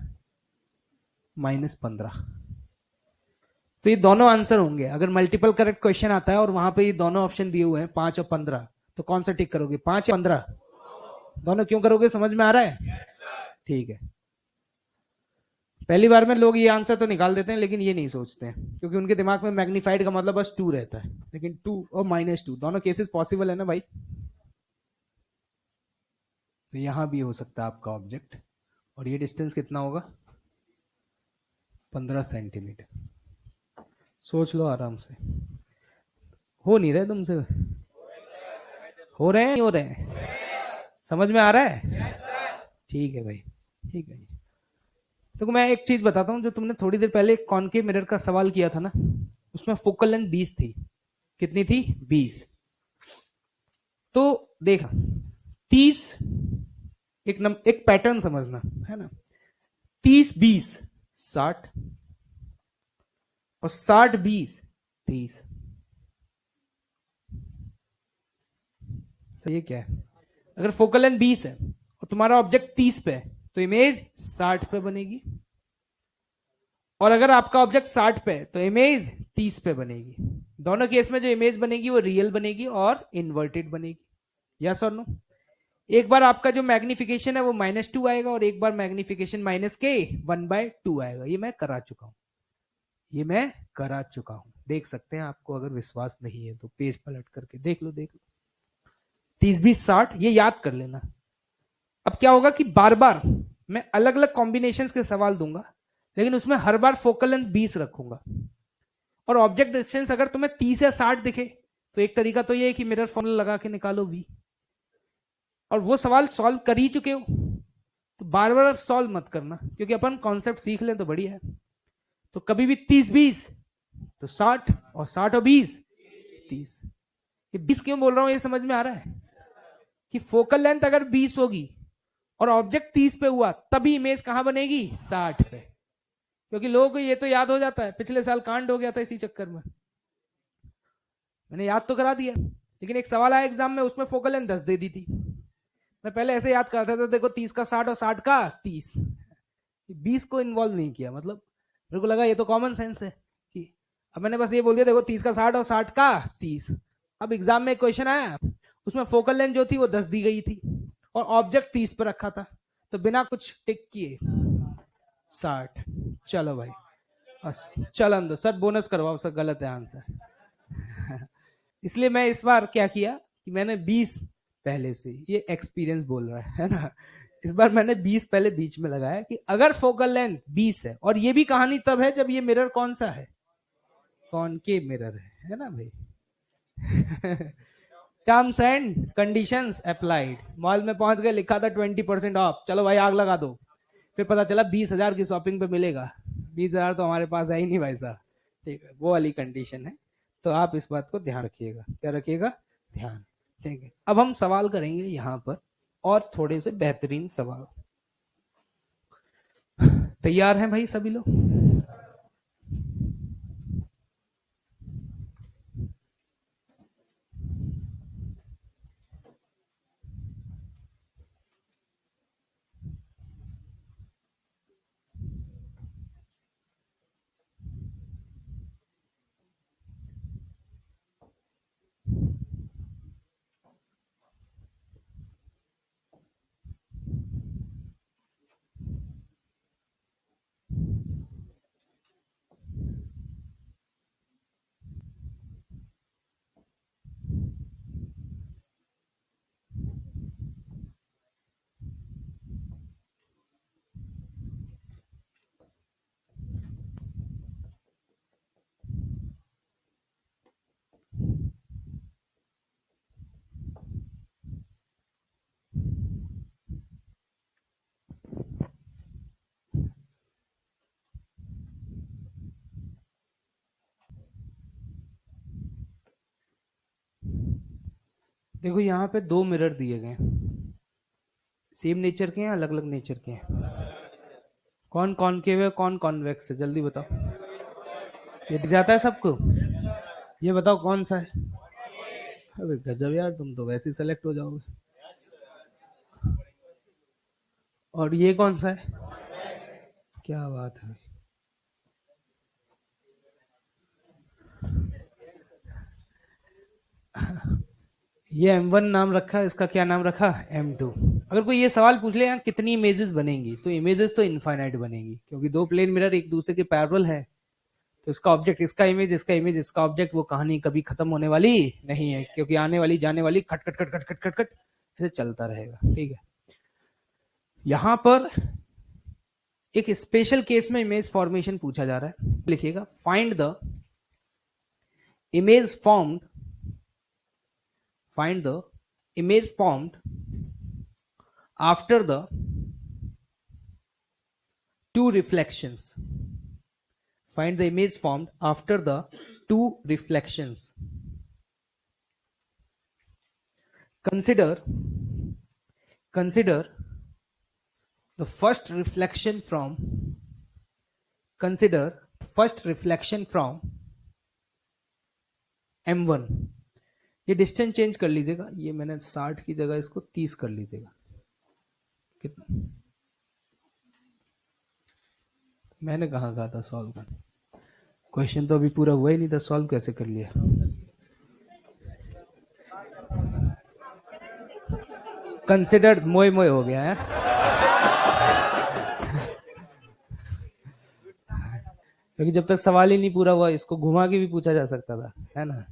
-15। तो ये दोनों आंसर होंगे। अगर मल्टीपल करेक्ट क्वेश्चन आता है और वहां पे ये दोनों ऑप्शन दिए हुए हैं 5 और 15, तो कौन सा टिक करोगे, 5 या 15, दोनों क्यों करोगे, समझ में आ रहा है, ठीक है। पहली बार में लोग ये आंसर तो निकाल देते हैं लेकिन ये नहीं सोचते हैं, क्योंकि उनके दिमाग में मैग्नीफाइड का मतलब बस 2 रहता है, लेकिन 2 और -2 दोनों केसेस पॉसिबल है ना भाई। तो यहां भी हो सकता है आपका ऑब्जेक्ट, और ये डिस्टेंस कितना होगा 15 सेंटीमीटर। सोच लो आराम से, हो नहीं रहे तुमसे, हो रहे हैं, नहीं हो रहे हैं, समझ में आ रहा है, ठीक है भाई, ठीक है। तो मैं एक चीज बताता हूँ, जो तुमने थोड़ी देर पहले कॉनकेव मिरर का सवाल किया था ना, उसमें फोकल लेंथ 20 थी, कितनी थी 20। तो देखा 30, एक पैटर्न समझना है ना, 30 20 60 और 60 20 30। तो ये क्या है, अगर फोकल लेंथ 20 है और तुम्हारा ऑब्जेक्ट 30 पे है तो इमेज 60 पे बनेगी, और अगर आपका ऑब्जेक्ट 60 पे है तो इमेज 30 पे बनेगी। दोनों केस में जो इमेज बनेगी वो रियल बनेगी और इन्वर्टेड बनेगी, यस और नो। एक बार आपका जो मैग्निफिकेशन है वो -2 आएगा और एक बार मैग्निफिकेशन -1/2 आएगा। ये मैं करा चुका हूं, ये मैं करा चुका हूं, देख सकते हैं। आपको अगर विश्वास नहीं है तो पेज पलट करके देख लो, देख लो। 30 20 60 ये याद कर लेना। अब क्या होगा कि बार बार मैं अलग अलग कॉम्बिनेशन के सवाल दूंगा, लेकिन उसमें हर बार फोकल लेंथ 20 रखूंगा। और ऑब्जेक्ट डिस्टेंस अगर तुम्हें 30 या 60 दिखे तो एक तरीका तो ये है कि मिरर फॉर्मूला लगा के निकालो v, और वो सवाल सॉल्व कर ही चुके हो तो बार बार सॉल्व मत करना, क्योंकि अपन कॉन्सेप्ट सीख लें तो बढ़िया है। तो कभी भी 30 20 तो 60, और 60 और 20 30। ये 20 क्यों बोल रहा हूं, ये समझ में आ रहा है कि फोकल लेंथ अगर 20 होगी और ऑब्जेक्ट 30 पे हुआ तभी इमेज कहां बनेगी 60 पे, क्योंकि लोगों को ये तो याद हो जाता है, पिछले साल कांड हो गया था इसी चक्कर में, मैंने याद तो करा दिया लेकिन एक सवाल आया एग्जाम में, उसमें फोकल लेंथ 10 दे दी थी। मैं पहले ऐसे याद करता था, देखो 30 का 60 और 60 का 30, 20 को इन्वॉल्व नहीं किया, मतलब मेरे को लगा ये तो कॉमन सेंस है कि, अब मैंने बस ये बोल दिया देखो 30 का 60 और 60 का 30। अब एग्जाम में एक क्वेश्चन आया, उसमें फोकल लेंथ जो थी वो 10 दी गई थी और ऑब्जेक्ट 30 पर रखा था, तो बिना कुछ टिक किए 60। चलो भाई बस चल अंदर, सर बोनस करवाओ, सर गलत है आंसर। इसलिए मैं इस बार क्या किया कि मैंने 20 पहले से, ये एक्सपीरियंस बोल रहा है ना, इस बार मैंने 20 पहले बीच में लगाया कि अगर फोकल लेंथ 20 है, और ये भी कहानी तब है जब ये मिरर कौन सा है, कॉनकेव मिरर है ना भाई। Terms and conditions applied, mall में पहुंच गए, लिखा था 20% ऑफ, चलो भाई आग लगा दो, फिर पता चला 20,000 की शॉपिंग पे मिलेगा, 20,000 तो हमारे पास है ही नहीं भाई साहब, ठीक है, वो वाली कंडीशन है। तो आप इस बात को ध्यान रखिएगा, क्या रखिएगा, ध्यान, ठीक है। अब हम सवाल करेंगे यहां पर और थोड़े से बेहतरीन सवाल, तैयार हैं भाई सभी लोग, देखो यहाँ पे दो मिरर दिए गए हैं, सेम नेचर के हैं अलग अलग नेचर के हैं? कौन कॉनकेव है कौन कॉन्वेक्स है, जल्दी बताओ। ये दिख जाता है सबको? ये बताओ कौन सा है? अरे गजब यार, तुम तो वैसे ही सेलेक्ट हो जाओगे। और ये कौन सा है? क्या बात है। ये M1 नाम रखा, इसका क्या नाम रखा? M2। अगर कोई ये सवाल पूछ ले यहाँ कितनी इमेजेस बनेंगी, तो इमेजेस तो इनफाइनाइट बनेंगी, क्योंकि दो प्लेन मिरर एक दूसरे के पैरेलल है। तो इसका ऑब्जेक्ट, इसका इमेज, इसका इमेज, इसका ऑब्जेक्ट, वो कहानी कभी खत्म होने वाली नहीं है, क्योंकि आने वाली जाने वाली खट खट खट खट खट खट खट ऐसे चलता रहेगा। ठीक है, यहां पर एक स्पेशल केस में इमेज फॉर्मेशन पूछा जा रहा है। लिखिएगा, find the image formed, find the image formed after the two reflections, find the image formed after the two reflections. Consider the first reflection from, consider first reflection from M1। ये डिस्टेंस चेंज कर लीजिएगा, ये मैंने 60 की जगह इसको 30 कर लीजिएगा। कितना मैंने कहा था सॉल्व कर, क्वेश्चन तो अभी पूरा हुआ ही नहीं था, सॉल्व कैसे कर लिया? कंसिडर मोए मोए हो गया है। क्योंकि जब तक सवाल ही नहीं पूरा हुआ, इसको घुमा के भी पूछा जा सकता था, है ना?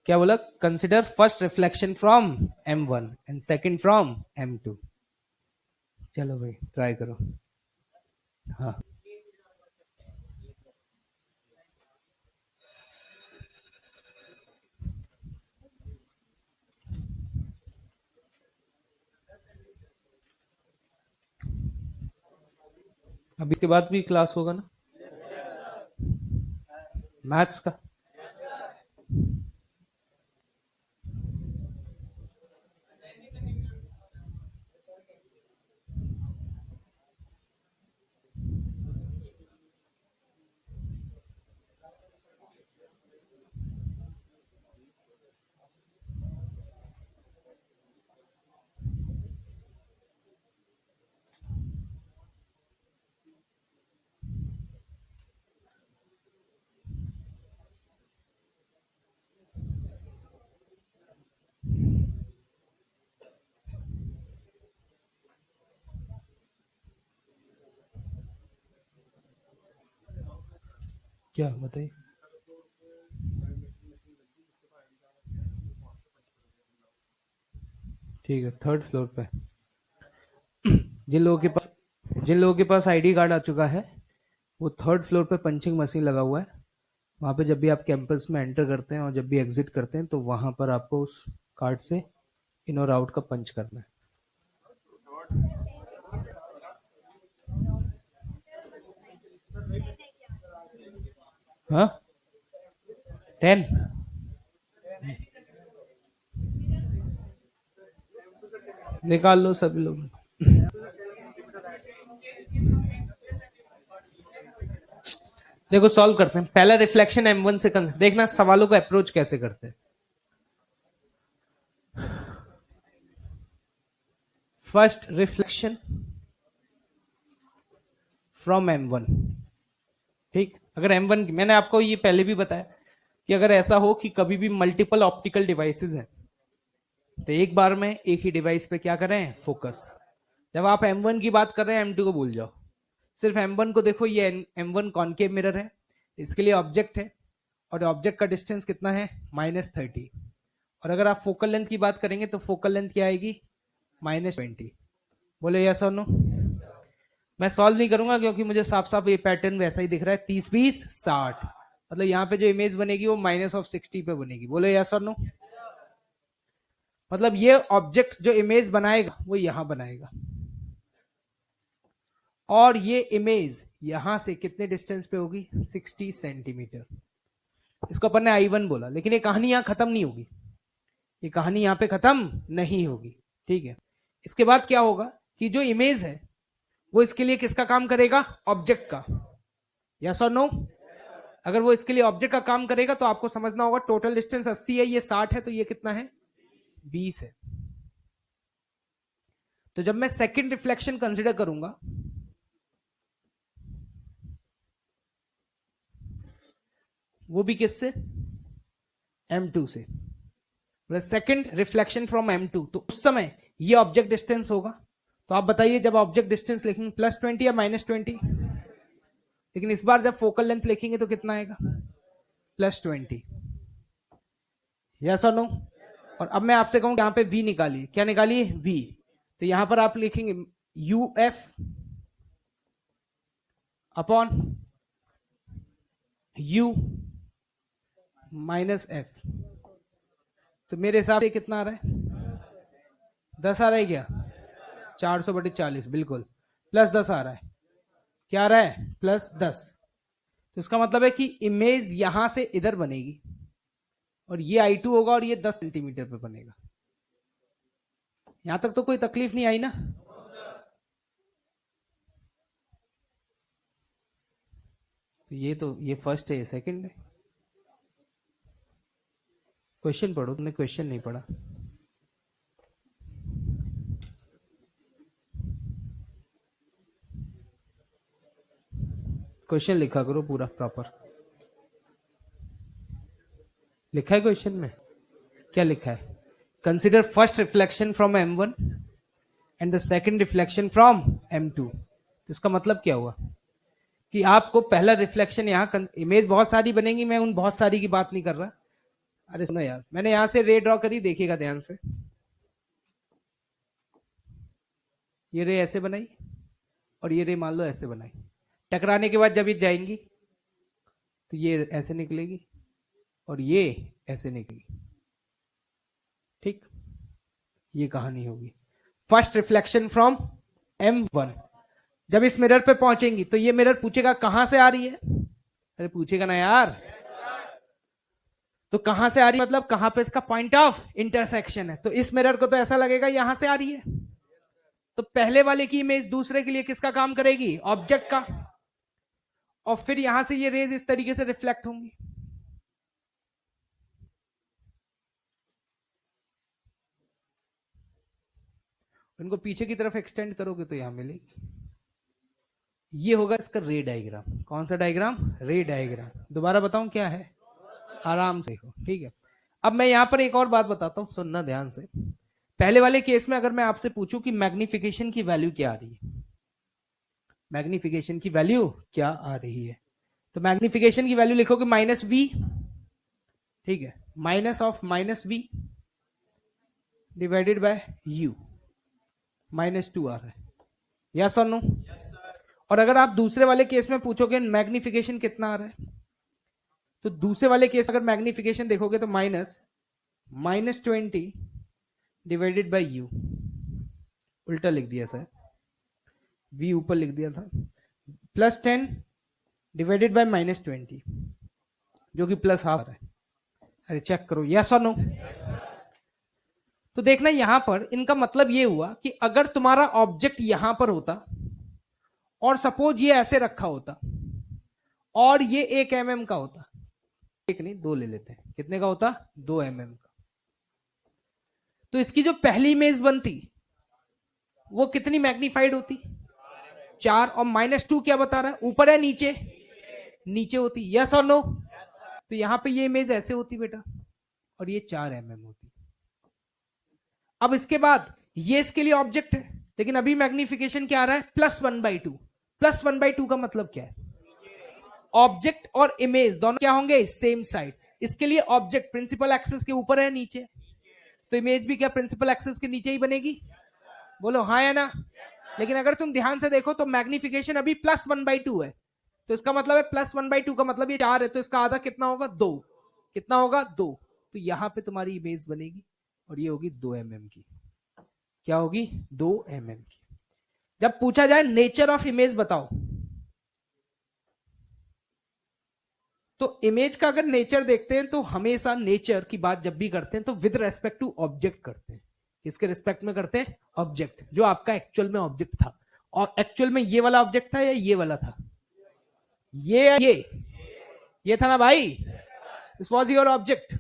क्या बोला? Consider first reflection from M1 and second from M2। चलो भाई ट्राई करो। हाँ, अब इसके बाद भी क्लास होगा ना मैथ्स का? क्या बताइए? ठीक है, थर्ड फ्लोर पे जिन लोगों के पास आईडी कार्ड आ चुका है, वो थर्ड फ्लोर पे पंचिंग मशीन लगा हुआ है। वहां पे जब भी आप कैंपस में एंटर करते हैं और जब भी एग्जिट करते हैं, तो वहां पर आपको उस कार्ड से इन और आउट का पंच करना है। हाँ, 10 निकाल लो सभी लोग। देखो सॉल्व करते हैं, पहला रिफ्लेक्शन M1 से देखना सवालों को अप्रोच कैसे करते हैं। First reflection from M1। ठीक, अगर M1 मैंने आपको ये पहले भी बताया कि अगर ऐसा हो कि कभी भी मल्टीपल ऑप्टिकल डिवाइसेस हैं, तो एक बार में एक ही डिवाइस पे क्या करें? फोकस। जब आप M1 की बात कर रहे हैं, M2 को भूल जाओ, सिर्फ M1 को देखो। ये M1 कॉनकेव मिरर है, इसके लिए ऑब्जेक्ट है, और ऑब्जेक्ट का डिस्टेंस कितना है? -30। और अगर आप फोकल लेंथ की बात करेंगे, तो फोकल लेंथ क्या आएगी? -20। बोले यस और नो? मैं सॉल्व नहीं करूंगा, क्योंकि मुझे साफ साफ ये पैटर्न वैसा ही दिख रहा है, 30 20 60। मतलब यहाँ पे जो इमेज बनेगी वो -60 पे बनेगी। बोले यस और नो? मतलब ये ऑब्जेक्ट जो इमेज बनाएगा वो यहां बनाएगा, और ये इमेज यहां से कितने डिस्टेंस पे होगी? 60 सेंटीमीटर। इसको अपन ने I1 बोला, लेकिन ये कहानी यहां खत्म नहीं होगी। ये कहानी यहां पे खत्म नहीं होगी, ठीक है। इसके बाद क्या होगा कि जो इमेज है वो इसके लिए किसका काम करेगा, ऑब्जेक्ट का, यस और नो। अगर वो इसके लिए ऑब्जेक्ट का काम करेगा तो आपको समझना होगा टोटल डिस्टेंस 80 है, ये 60 है, तो ये कितना है, 20 है। तो जब मैं सेकंड रिफ्लेक्शन कंसिडर करूंगा, वो भी किससे, M2 से, सेकंड रिफ्लेक्शन फ्रॉम M2, तो उस समय ये ऑब्जेक्ट डिस्टेंस होगा। तो आप बताइए जब ऑब्जेक्ट डिस्टेंस लिखेंगे +20 या -20, लेकिन इस बार जब फोकल लेंथ लिखेंगे तो कितना आएगा, +20, यस और नो। और अब मैं आपसे कहूं यहां पे V निकालिए, क्या निकालिए, V। तो यहां पर आप लिखेंगे UF upon U minus F। तो मेरे हिसाब से कितना आ रहा है, 10 आ रहा है क्या, 400/40, बिल्कुल, +10 आ रहा है, क्या आ रहा है, +10। तो इसका मतलब है कि इमेज यहां से इधर बनेगी और ये I2 होगा और ये 10 सेंटीमीटर पे बनेगा। यहां तक तो कोई तकलीफ नहीं आई ना। तो ये फर्स्ट है, ये सेकंड है। क्वेश्चन पढ़ो, तुमने क्वेश्चन नहीं पढ़ा। क्वेश्चन लिखा करो पूरा प्रॉपर। लिखा है क्वेश्चन में, क्या लिखा है, consider first reflection from M1 and the second reflection from M2। तो इसका मतलब क्या हुआ कि आपको पहला रिफ्लेक्शन यहाँ, इमेज बहुत सारी बनेंगी, मैं उन बहुत सारी की बात नहीं कर रहा। अरे सुनो यार, मैंने यहां से रे ड्रॉ करी, देखिएगा ध्यान से, ये रे ऐसे बनाई और ये रे मान लो ऐसे बनाई, टकराने के बाद जब ये जाएंगी तो ये ऐसे निकलेगी और ये ऐसे निकलेगी, ठीक। ये कहानी होगी फर्स्ट रिफ्लेक्शन फ्रॉम M1। जब इस मिरर पे पहुंचेंगी तो ये मिरर पूछेगा कहां से आ रही है, अरे पूछेगा ना यार, तो कहां से आ रही है मतलब कहां पे इसका पॉइंट ऑफ इंटरसेक्शन है। तो इस मिरर को तो ऐसा लगेगा यहां से आ रही है, तो पहले वाले की इमेज दूसरे के लिए किसका काम करेगी, ऑब्जेक्ट का, और फिर यहां से ये रेज इस तरीके से रिफ्लेक्ट होंगी। इनको पीछे की तरफ एक्सटेंड करोगे तो यहां मिलेगी। ये होगा इसका रे डायग्राम। कौन सा डायग्राम, रे डायग्राम। दोबारा बताऊं क्या है, आराम से हो, ठीक है। अब मैं यहां पर एक और बात बताता हूं, सुनना ध्यान से। पहले वाले केस में अगर मैं आपसे पूछूं कि मैग्निफिकेशन की वैल्यू क्या आ रही है, मैग्निफिकेशन की वैल्यू क्या आ रही है, तो मैग्निफिकेशन की वैल्यू लिखोगे -V, ठीक है, -V डिवाइडेड बाय U, -2 आ रहा है, यस और नो। और अगर आप दूसरे वाले केस में पूछोगे मैग्निफिकेशन कितना आ रहा है, तो दूसरे वाले केस अगर मैग्निफिकेशन देखोगे तो -20 डिवाइडेड बाय U, उल्टा लिख दिया सर, V ऊपर लिख दिया था, +10 डिवाइडेड बाय -20, जो कि +12 आ रहा है। अरे चेक करो, यस और नो। तो देखना यहां पर इनका मतलब ये हुआ कि अगर तुम्हारा ऑब्जेक्ट यहां पर होता और सपोज ये ऐसे रखा होता और ये 1 mm का होता, एक नहीं 2 ले लेते हैं, कितने का होता, 2 mm का, तो इसकी जो पहली इमेज बनती वो कितनी मैग्नीफाइड होती, 4, और -2 क्या बता रहा है, ऊपर है नीचे, नीचे होती, यस और नो। तो यहां पे ये इमेज ऐसे होती बेटा और ये 4 mm होती। अब इसके बाद ये इसके लिए ऑब्जेक्ट है, लेकिन अभी मैग्निफिकेशन क्या आ रहा है, +1/2। +1/2 का मतलब क्या है, ऑब्जेक्ट और इमेज दोनों क्या होंगे, सेम साइड। इसके लिए ऑब्जेक्ट प्रिंसिपल एक्सिस के ऊपर है, नीचे, तो इमेज भी क्या प्रिंसिपल एक्सिस के नीचे ही बनेगी, बोलो हाँ या ना। लेकिन अगर तुम ध्यान से देखो तो मैग्निफिकेशन अभी +1/2 है, तो इसका मतलब है +1/2 का मतलब ये 4 है, तो इसका आधा कितना होगा, 2, कितना होगा, 2। तो यहां पे तुम्हारी इमेज बनेगी और ये होगी 2 mm की, क्या होगी, 2 mm की। जब पूछा जाए नेचर ऑफ इमेज बताओ, तो इमेज का अगर नेचर देखते हैं तो हमेशा नेचर की बात जब भी करते हैं तो विद रेस्पेक्ट टू ऑब्जेक्ट करते हैं। किसके रिस्पेक्ट में करते हैं? ऑब्जेक्ट, जो आपका एक्चुअल में ऑब्जेक्ट था। और एक्चुअल में ये वाला ऑब्जेक्ट था या ये वाला था? ये था ना भाई, दिस वॉज योर ऑब्जेक्ट।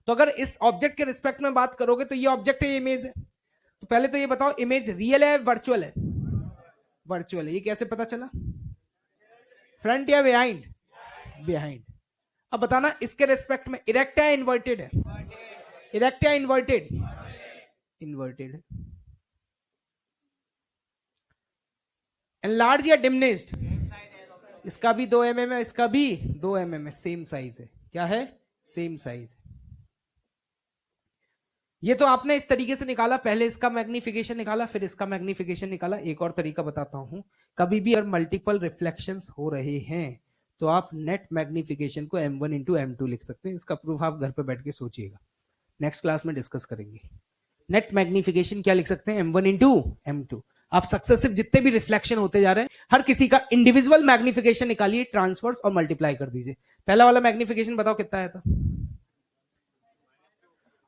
तो अगर इस ऑब्जेक्ट के रिस्पेक्ट में बात करोगे तो ये ऑब्जेक्ट है, ये इमेज है। तो पहले तो ये बताओ, इमेज रियल है वर्चुअल है? वर्चुअल है। ये कैसे पता चला? फ्रंट या बिहाइंड? बिहाइंड। अब बताना इसके रिस्पेक्ट में इरेक्ट है इन्वर्टेड है? इरेक्ट या इन्वर्टेड? इन्वर्टेड है। एनलार्ज या डिमिनिश्ड? इसका भी 2 mm है, इसका भी 2 mm है, सेम साइज है। क्या है? Same size. ये तो आपने इस तरीके से निकाला, पहले इसका मैग्निफिकेशन निकाला फिर इसका मैग्निफिकेशन निकाला। एक और तरीका बताता हूं, कभी भी अगर मल्टीपल रिफ्लेक्शंस हो रहे हैं तो आप नेट मैग्निफिकेशन को m1 इंटू m2 लिख सकते हैं। इसका प्रूफ आप घर पे बैठ के सोचिएगा, नेक्स्ट क्लास में डिस्कस करेंगे। नेट मैग्निफिकेशन क्या लिख सकते हैं? m1 into m2। आप सक्सेसिव जितने भी रिफ्लेक्शन होते जा रहे हैं हर किसी का इंडिविजुअल मैग्निफिकेशन निकालिए, ट्रांसफर्स और मल्टीप्लाई कर दीजिए। पहला वाला मैग्निफिकेशन बताओ कितना आया था,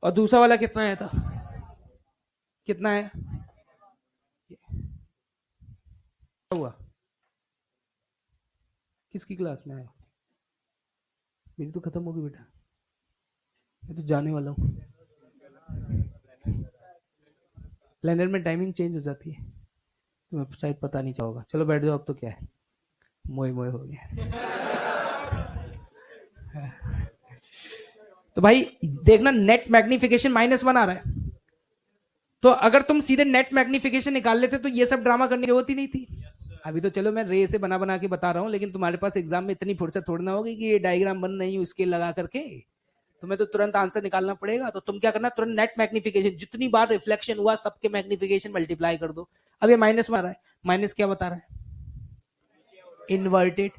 और दूसरा वाला कितना आया था? कितना है? क्या हुआ? किसकी क्लास में आया? मेरी तो खत्म होगी बेटा, मैं तो जाने वाला हूँ। प्लानर में टाइमिंग चेंज हो जाती है, तुम्हें शायद पता नहीं चलेगा। चलो बैठ जाओ, अब तो क्या है, मोए मोए हो गया। तो भाई देखना, नेट मैग्निफिकेशन -1 आ रहा है। तो अगर तुम सीधे नेट मैग्निफिकेशन निकाल लेते तो ये सब ड्रामा करने की जरूरत ही नहीं थी। अभी तो चलो मैं रे से बना बना के बता रहा हूं, लेकिन तुम्हारे पास एग्जाम में इतनी फुर्सत थोड़ी ना होगी कि ये डायग्राम बन नहीं उसके लगा करके तुम्हें तो तुरंत आंसर निकालना पड़ेगा। तो तुम क्या करना, तुरंत नेट मैग्निफिकेशन, जितनी बार रिफ्लेक्शन हुआ सबके मैग्निफिकेशन मल्टीप्लाई कर दो। अब ये -1 आ रहा है, माइनस क्या बता रहा है? इन्वर्टेड।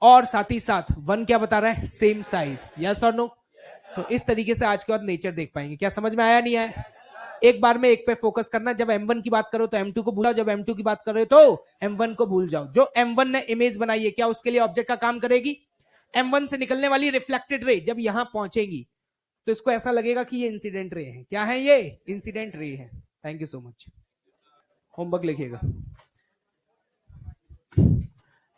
और साथ ही साथ 1 क्या बता रहा है? Same size. यस और नो? तो इस तरीके से आज के बाद नेचर देख पाएंगे। क्या समझ में आया? नहीं आया? एक बार में एक पे फोकस करना। जब m1 की बात करो तो m2 को भूल जाओ, जब m2 की बात करो तो m1 को भूल जाओ। जो m1 ने इमेज बनाई है क्या उसके लिए ऑब्जेक्ट का काम करेगी? m1 से निकलने वाली रिफ्लेक्टेड रे जब यहां पहुंचेगी तो इसको ऐसा लगेगा कि ये इंसिडेंट रे है। क्या है? ये इंसिडेंट रे है। Thank you so much. Homework लिखिएगा।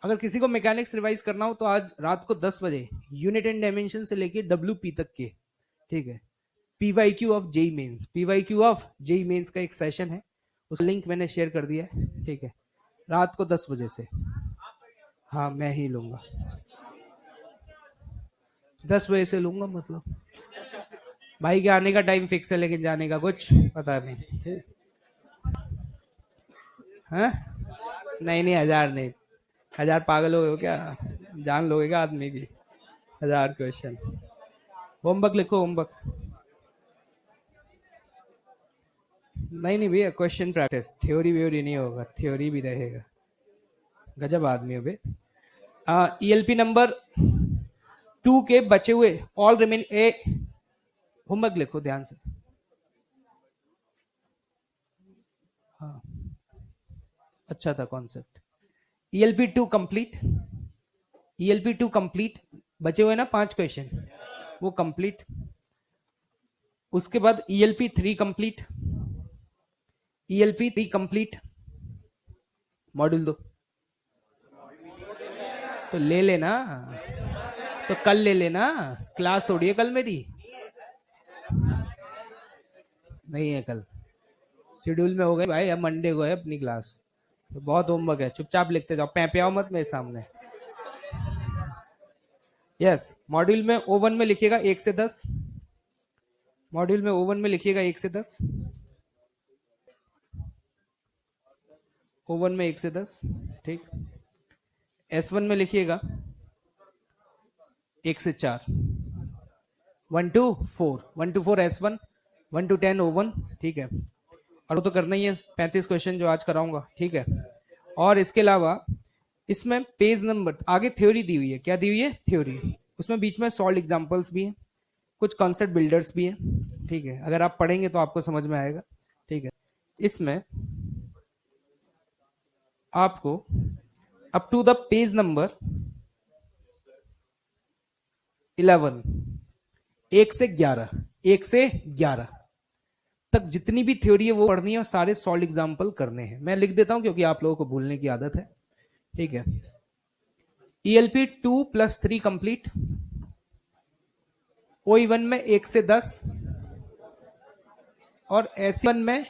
अगर किसी को मैकेनिक्स रिवाइज करना हो तो आज रात को 10 बजे यूनिट एंड डायमेंशन से लेके WP तक के, ठीक है, PYQ of JEE mains, PYQ of JEE mains का एक सेशन है, उस लिंक मैंने शेयर कर दिया है, ठीक है, रात को 10 बजे से। हाँ मैं ही लूंगा, 10 बजे से लूंगा। मतलब भाई के आने का टाइम फिक्स है लेकिन जाने का कुछ पता नहीं है। नहीं नहीं, 1000 नहीं, 1000 पागल हो गए क्या? जान लोगे क्या आदमी की? 1000 क्वेश्चन। होमवर्क लिखो, होमवर्क। नहीं नहीं भैया, क्वेश्चन प्रैक्टिस, थ्योरी व्योरी नहीं होगा, थ्योरी भी रहेगा। गजब आदमी हो बे। ELP नंबर 2 के बचे हुए ऑल रिमेन ए, होमवर्क लिखो ध्यान से। हाँ अच्छा था concept. ELP 2 complete, ELP 2 complete, बचे हुए ना 5 क्वेश्चन वो कंप्लीट। उसके बाद ELP 3 complete, ELP3 complete. Module 2 तो ले लेना, तो कल ले लेना, क्लास थोड़ी है कल मेरी, नहीं है कल, शेड्यूल में हो गई भाई, अब मंडे को है अपनी क्लास। तो बहुत होमवर्क है, चुपचाप लिखते जाओ, पे आओ मत मेरे सामने। यस, मॉड्यूल में O1 में लिखिएगा 1 से 10, मॉड्यूल में O1 में लिखिएगा 1 से 10, O1 में 1 से 10, ठीक। S1 में लिखिएगा 1 से 4, 1 to 4, 1 to 4 S1, 1 to 10 O1, ठीक है। और वो तो करना ही है 35 क्वेश्चन जो आज कराऊंगा, ठीक है। और इसके अलावा इसमें पेज नंबर आगे थ्योरी दी हुई है, क्या दी हुई है? थ्योरी। उसमें बीच में सॉल्व एग्जांपल्स भी है, कुछ कॉन्सेप्ट बिल्डर्स भी है, ठीक है। अगर आप पढ़ेंगे तो आपको समझ में आएगा, ठीक है। इसमें आपको up to the page number 11, 1 से 11, 1 से 11 तक जितनी भी थ्योरी है वो पढ़नी है और सारे सॉल्व एग्जाम्पल करने हैं। मैं लिख देता हूं क्योंकि आप लोगों को भूलने की आदत है। ठीक है। ELP 2+3 कंप्लीट, OE1 में 1 से 10 और SE1 में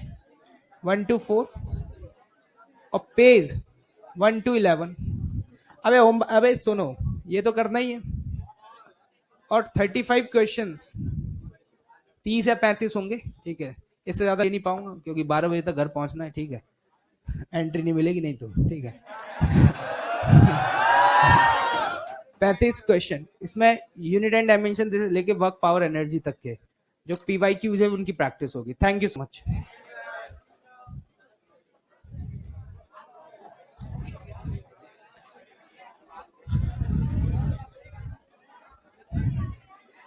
1 to 4 और पेज 1 to 11। अबे सुनो, ये तो करना ही है। और 35 क्वेश्चंस, 30 या 35 होंगे। ठीक है, इससे ज्यादा ले नहीं पाऊंगा क्योंकि 12 बजे तक घर पहुंचना है। ठीक है, एंट्री नहीं मिलेगी नहीं तो। ठीक है, 35 क्वेश्चन, इसमें यूनिट एंड डायमेंशन लेके वर्क पावर एनर्जी तक के जो PYQs है उनकी प्रैक्टिस होगी। Thank you so much.